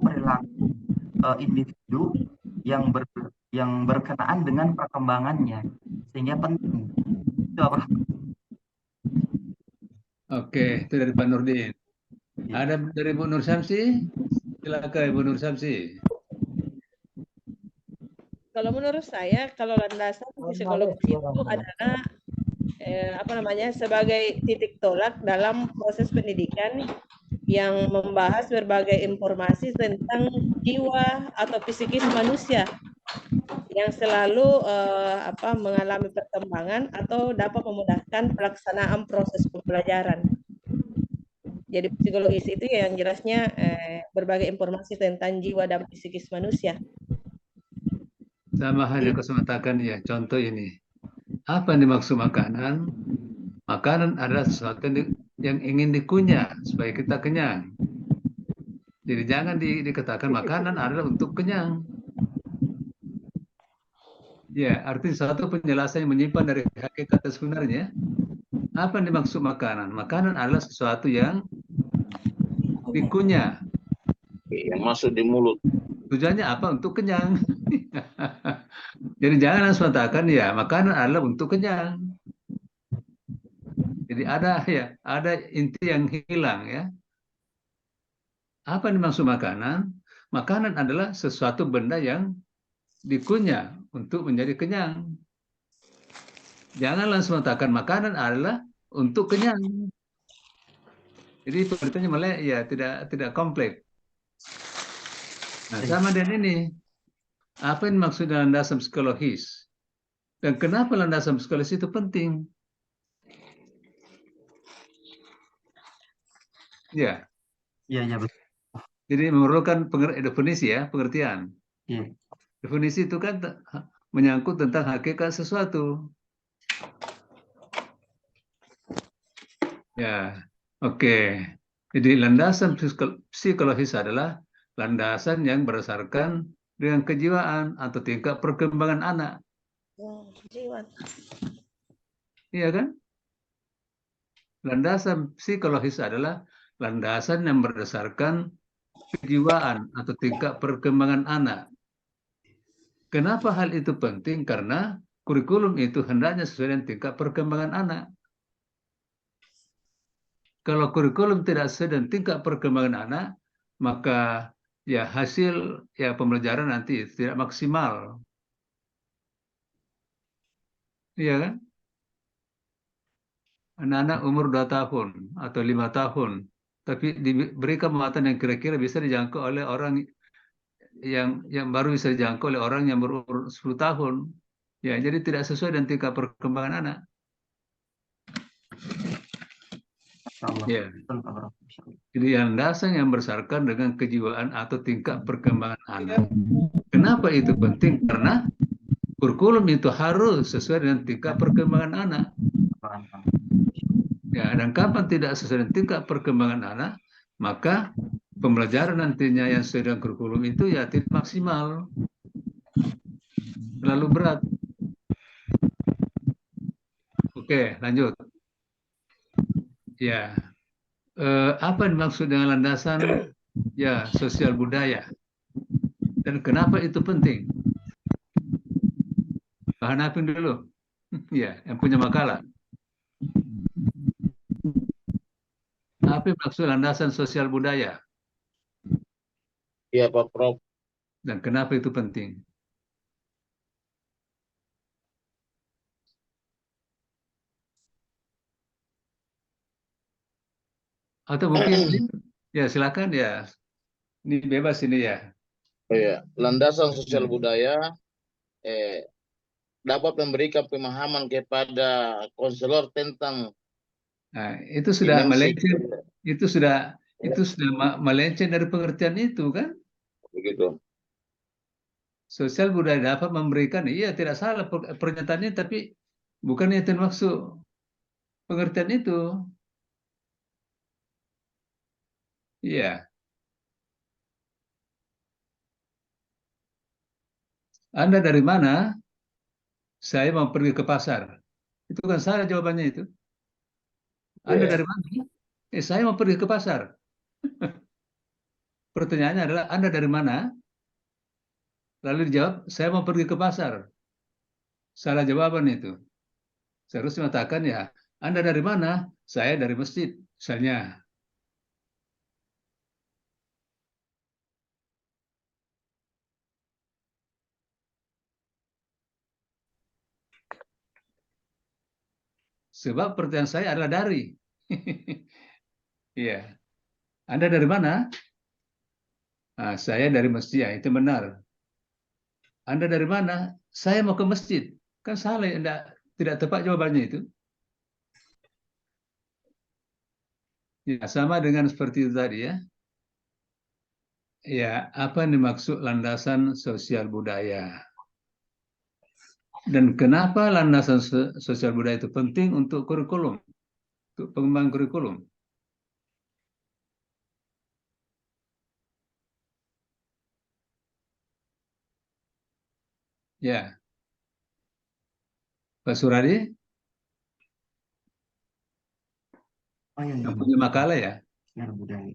S4: individu yang berkenaan dengan perkembangannya, sehingga penting. Itu apa?
S1: Oke, itu dari Pak Nurdin. Ada dari Bu Nur Syamsi? Silakan Ibu Nur Syamsi.
S6: Kalau menurut saya, kalau landasan psikologi itu adalah sebagai titik tolak dalam proses pendidikan yang membahas berbagai informasi tentang jiwa atau psikis manusia yang selalu mengalami perkembangan atau dapat memudahkan pelaksanaan proses pembelajaran. Jadi psikologis itu yang jelasnya berbagai informasi tentang jiwa dan psikis manusia.
S1: Sama hanya kesempatan ya, contoh ini. Apa yang dimaksud makanan? Makanan adalah sesuatu yang ingin dikunyah supaya kita kenyang. Jadi jangan dikatakan makanan adalah untuk kenyang. Ya, arti satu penjelasan yang menyimpan dari hakikat sebenarnya. Apa yang dimaksud makanan? Makanan adalah sesuatu yang dikunyah.
S3: Yang masuk di mulut.
S1: Tujuannya apa? Untuk kenyang. Jadi jangan langsung mengatakan ya makanan adalah untuk kenyang. Jadi ada inti yang hilang ya. Apa yang dimaksud makanan? Makanan adalah sesuatu benda yang dikunyah untuk menjadi kenyang. Jangan langsung mengatakan makanan adalah untuk kenyang. Jadi pengertiannya malah ya tidak kompleks. Nah, sama dengan ini. Apa yang dimaksud dengan landasan psikologis? Dan kenapa landasan psikologis itu penting? Ya,
S4: Iya, iya betul.
S1: jadi memerlukan definisi ya, pengertian.
S4: Iya.
S1: Definisi itu kan menyangkut tentang hakikat sesuatu. Ya, oke. Jadi landasan psikologis adalah landasan yang berdasarkan dengan kejiwaan atau tingkat perkembangan anak.
S6: Jiwa.
S1: Iya kan? Landasan psikologis adalah landasan yang berdasarkan kejiwaan atau tingkat perkembangan anak. Kenapa hal itu penting? Karena kurikulum itu hendaknya sesuai dengan tingkat perkembangan anak. Kalau kurikulum tidak sesuai dengan tingkat perkembangan anak, maka ya hasil ya pembelajaran nanti tidak maksimal. Iya kan? Anak-anak umur 2 tahun atau 5 tahun, tapi diberikan muatan yang kira-kira bisa dijangkau oleh orang yang baru bisa dijangkau oleh orang yang berumur 10 tahun. Ya, jadi tidak sesuai dengan tingkat perkembangan anak.
S4: Allah.
S1: Ya.
S4: Betul, Pak Bro.
S1: Jadi yang dasar yang berdasarkan dengan kejiwaan atau tingkat perkembangan anak. Kenapa itu penting? Karena kurikulum itu harus sesuai dengan tingkat perkembangan anak. Ya, dan kapan tidak sesuai dengan tingkat perkembangan anak, maka pembelajaran nantinya yang sesuai dengan kurikulum itu ya tidak maksimal, terlalu berat. Oke, lanjut. Ya, apa yang dimaksud dengan landasan ya sosial budaya dan kenapa itu penting? Pak Hanafin dulu, ya, yang punya makalah. Apa yang maksud landasan sosial budaya
S3: Iya Pak Prof.
S1: dan kenapa itu penting? Atau mungkin ya silakan ya, ini bebas ini ya.
S3: Oh, iya. Landasan sosial budaya dapat memberikan pemahaman kepada konselor tentang
S1: Nah, itu sudah
S3: dimensi
S1: melenceng, itu sudah melenceng dari pengertian itu kan?
S3: begitu.
S1: Sosial budaya dapat memberikan, iya tidak salah pernyataannya, tapi bukan itu maksud pengertian itu. Iya, Anda dari mana? Saya mau pergi ke pasar. Itu kan salah jawabannya itu. Anda
S3: Iya.
S1: dari mana? Saya mau pergi ke pasar. Pertanyaannya adalah Anda dari mana? Lalu dijawab, saya mau pergi ke pasar. Salah jawaban itu. Seharusnya mengatakan ya, Anda dari mana? Saya dari masjid, misalnya. Sebab pertanyaan saya adalah dari. Iya. Anda dari mana? Nah, saya dari masjid, ya, itu benar. Anda dari mana? Saya mau ke masjid. Kan salah, tidak tepat jawabannya itu. Ya, sama dengan seperti itu tadi ya. Ya, apa yang dimaksud landasan sosial budaya? Dan kenapa landasan sosial budaya itu penting untuk kurikulum, untuk pengembangan kurikulum? Ya, Pak Suradi,
S4: Oh iya,
S1: yang punya makalah ya.
S4: sosial budaya.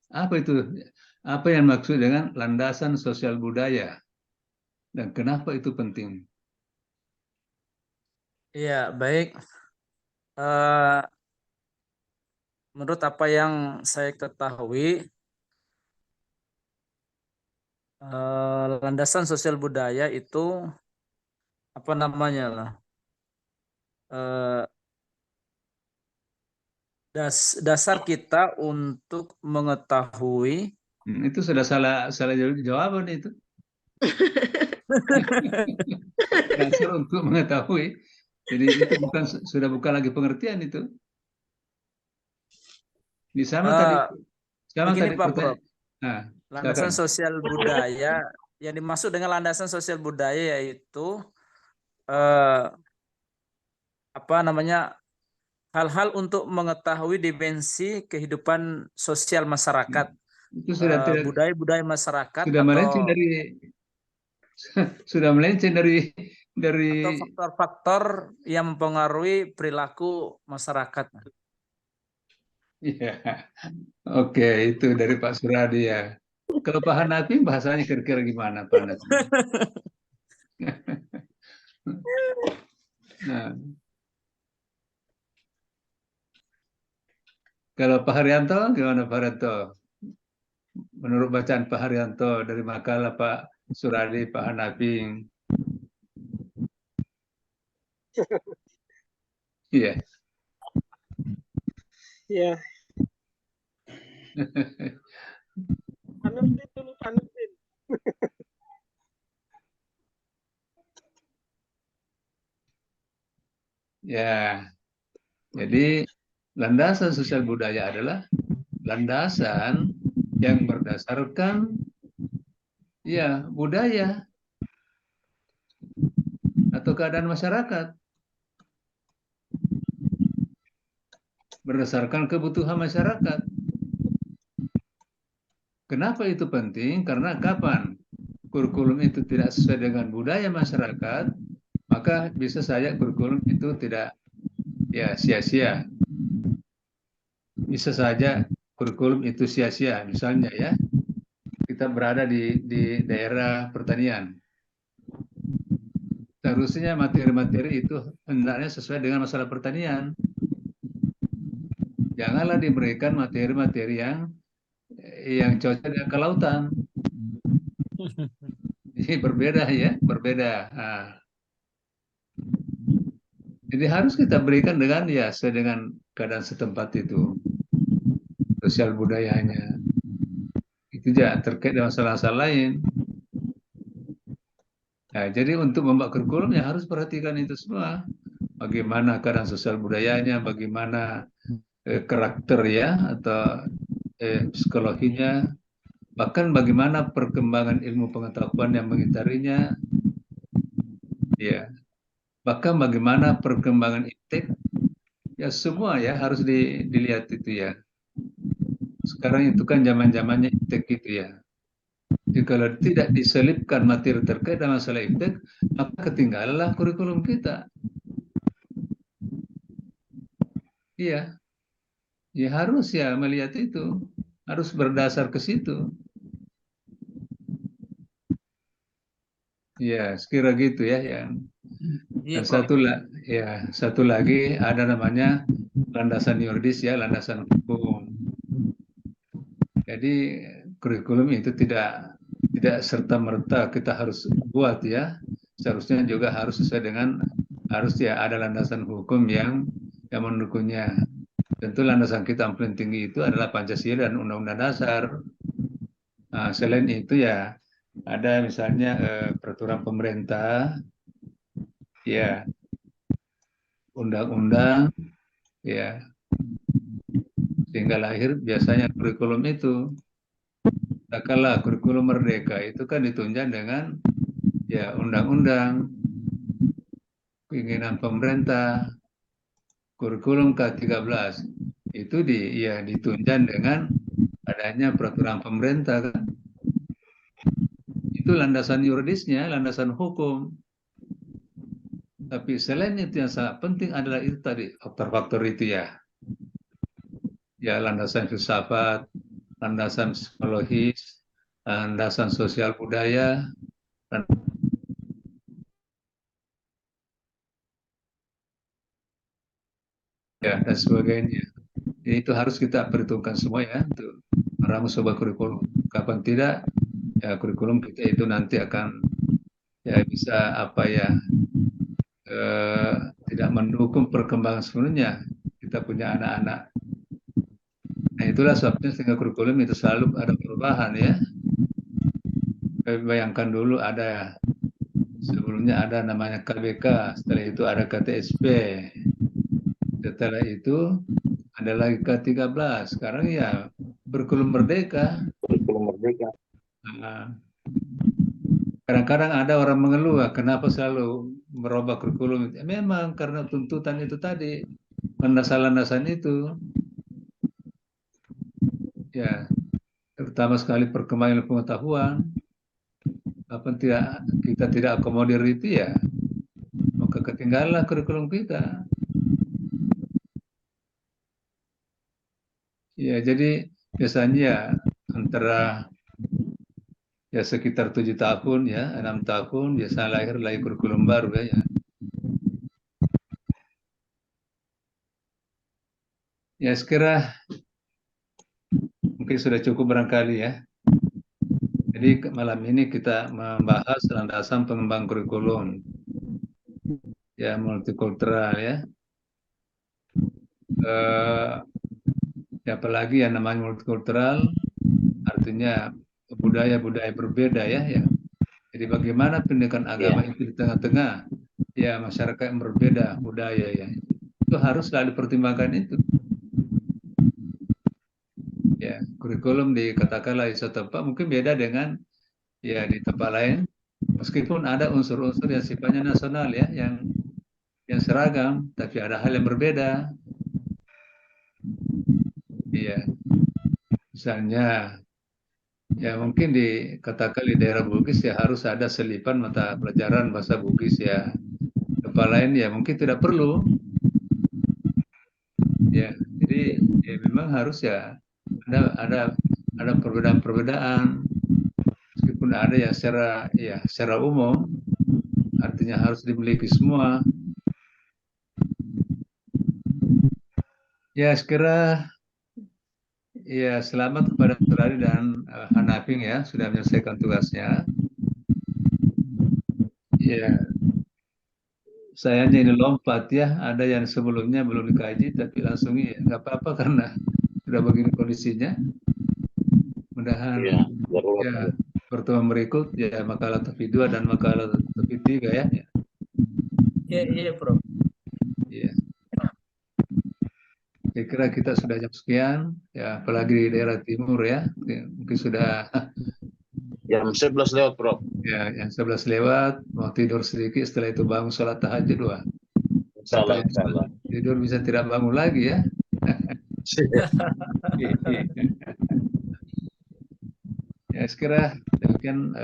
S1: Apa itu? Apa yang maksud dengan landasan sosial budaya? Dan kenapa itu penting?
S2: Iya, baik. Eh, menurut apa yang saya ketahui, landasan sosial budaya itu apa namanya lah? Eh, dasar kita untuk mengetahui
S1: Itu sudah salah jawaban itu. Dasar untuk mengetahui. Jadi itu sudah bukan lagi pengertian itu. Di sama tadi,
S2: eh,
S1: sama
S2: begini
S1: tadi
S2: Pak Prof.
S1: Nah,
S2: Landasan
S1: silakan.
S2: sosial budaya, yang dimaksud dengan landasan sosial budaya yaitu eh, apa namanya, hal-hal untuk mengetahui dimensi kehidupan sosial masyarakat,
S1: Itu sudah tidak
S2: budaya-budaya masyarakat
S1: sudah melenceng dari sudah melenceng dari
S2: atau faktor-faktor yang mempengaruhi perilaku masyarakat.
S1: ya. Oke, itu dari Pak Suradi ya. Kalau Pak Hanafi bahasanya kira-kira gimana Pak Hanafi? Nah, kalau Pak Haryanto gimana Pak Haryanto? Menurut bacaan Pak Haryanto dari makalah Pak Suradi, Pak Hanafi. Iya.
S5: Ya, panutin dulu, panutin.
S1: Ya, jadi landasan sosial budaya adalah landasan yang berdasarkan ya budaya atau keadaan masyarakat berdasarkan kebutuhan masyarakat. Kenapa itu penting? Karena kapan kurikulum itu tidak sesuai dengan budaya masyarakat, maka bisa saja kurikulum itu tidak ya sia-sia. Bisa saja kurikulum itu sia-sia. Misalnya ya, kita berada di daerah pertanian. Seharusnya materi-materi itu hendaknya sesuai dengan masalah pertanian. Janganlah diberikan materi-materi yang cocok dengan kelautan. Jadi berbeda ya, berbeda. Nah, jadi harus kita berikan dengan ya sesuai dengan keadaan setempat itu, sosial budayanya. Itu ya terkait dengan masalah-masalah lain. Nah, jadi untuk membuat kurikulum ya harus perhatikan itu semua. Bagaimana keadaan sosial budayanya, bagaimana karakter ya atau psikologinya, bahkan bagaimana perkembangan ilmu pengetahuan yang mengitarinya, ya, bahkan bagaimana perkembangan iptek, ya semua ya harus dilihat itu ya. Sekarang itu kan zaman-zamannya iptek gitu ya. Jadi kalau tidak diselipkan materi terkait dengan masalah iptek, maka ketinggalanlah kurikulum kita. Iya, ya harus ya melihat itu, harus berdasar ke situ. Ya, sekira gitu ya yang.
S2: Iya,
S1: Dan
S2: Prof.
S1: satu lagi ada namanya landasan yuridis ya, landasan hukum. Jadi kurikulum itu tidak serta merta kita harus buat ya. Seharusnya juga harus sesuai dengan harus ya ada landasan hukum yang mendukungnya. Tentu landasan kita yang paling tinggi itu adalah Pancasila dan Undang-Undang Dasar. Nah, selain itu ya ada misalnya peraturan pemerintah, ya undang-undang, ya sehingga lahir biasanya kurikulum itu. Katakanlah kurikulum merdeka itu kan ditunjang dengan ya undang-undang, keinginan pemerintah, kurikulum K13 itu ditunjang dengan adanya peraturan pemerintah kan. Itu landasan yuridisnya, landasan hukum. Tapi selain itu yang sangat penting adalah itu tadi, faktor-faktor itu ya. Ya, landasan filsafat, landasan psikologis, landasan sosial budaya, dan sebagainya. Jadi itu harus kita perhitungkan semua ya untuk meramu sebuah kurikulum. Kapan tidak, ya kurikulum kita itu nanti akan ya bisa tidak mendukung perkembangan sepenuhnya kita punya anak-anak. Nah itulah sebabnya sehingga kurikulum itu selalu ada perubahan ya. Bayangkan dulu sebelumnya ada namanya KBK, setelah itu ada KTSP, setelah itu ada lagi K13, sekarang ya kurikulum merdeka.
S3: Kurikulum merdeka.
S1: Nah, kadang-kadang ada orang mengeluh, kenapa selalu merubah kurikulum? Ya, memang karena tuntutan itu tadi, landasan-landasan itu. Ya, terutama sekali perkembangan pengetahuan. Apa kita tidak akomodir itu ya, maka ketinggalan kurikulum kita. Ya, jadi biasanya ya antara ya sekitar 7 tahun ya, 6 tahun biasa lahir lagi kurikulum baru ya. Ya, sekira mungkin sudah cukup barangkali ya. Jadi malam ini kita membahas landasan pengembang kurikulum ya multikultural ya. Apalagi yang namanya multikultural artinya budaya-budaya berbeda ya. Jadi bagaimana pendidikan agama itu di tengah-tengah ya masyarakat yang berbeda budaya ya. Itu harus selalu dipertimbangkan itu. Ya, kurikulum di katakanlah di satu tempat mungkin beda dengan ya di tempat lain, meskipun ada unsur-unsur yang sifatnya nasional ya, yang seragam, tapi ada hal yang berbeda. Iya, misalnya ya mungkin katakan di daerah Bugis ya harus ada selipan mata pelajaran bahasa Bugis ya. Tempat lain ya mungkin tidak perlu. Ya, jadi ya memang harus ya ada perbedaan-perbedaan, meskipun ada yang secara umum artinya harus dimiliki semua. Ya, sekira ya selamat kepada Suradi dan Hanafing ya sudah menyelesaikan tugasnya. Ya, sayangnya ini lompat ya, ada yang sebelumnya belum dikaji tapi langsung ya nggak apa-apa karena sudah begini kondisinya. Mudahan ya pertemuan berikut ya makalah topik 2 dan makalah topik 3 ya.
S2: Iya, Prof.
S1: Iya. Saya kira kita sudah jam sekian ya, apalagi di daerah timur ya, mungkin sudah
S3: jam 11 lewat, Prof.
S1: Ya, yang 11 lewat, mau tidur sedikit, setelah itu bangun sholat tahajud 2.
S3: Insyaallah.
S1: Tidur bisa tidak bangun lagi ya. Ya, sekira demikian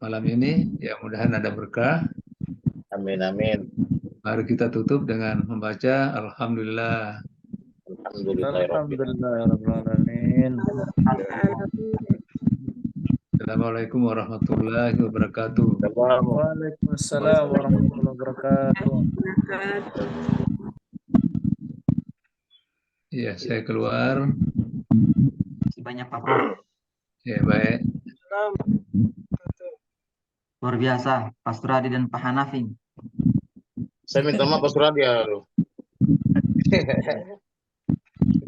S1: malam ini, ya mudahan ada berkah.
S3: Amin.
S1: Mari kita tutup dengan membaca Alhamdulillah.
S2: Alhamdulillahirrahmanirrahim.
S1: Assalamualaikum warahmatullahi wabarakatuh.
S2: Waalaikumsalam warahmatullahi wabarakatuh.
S1: Iya, saya keluar.
S4: Masih banyak Pak Prof.
S1: Ya, baik.
S4: Luar biasa, Pak Suradi dan Pak Hanafing.
S3: Saya minta maaf Pak Suradi ya.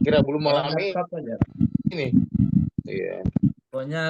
S3: Kira belum malam ini. Iya.
S2: Pokoknya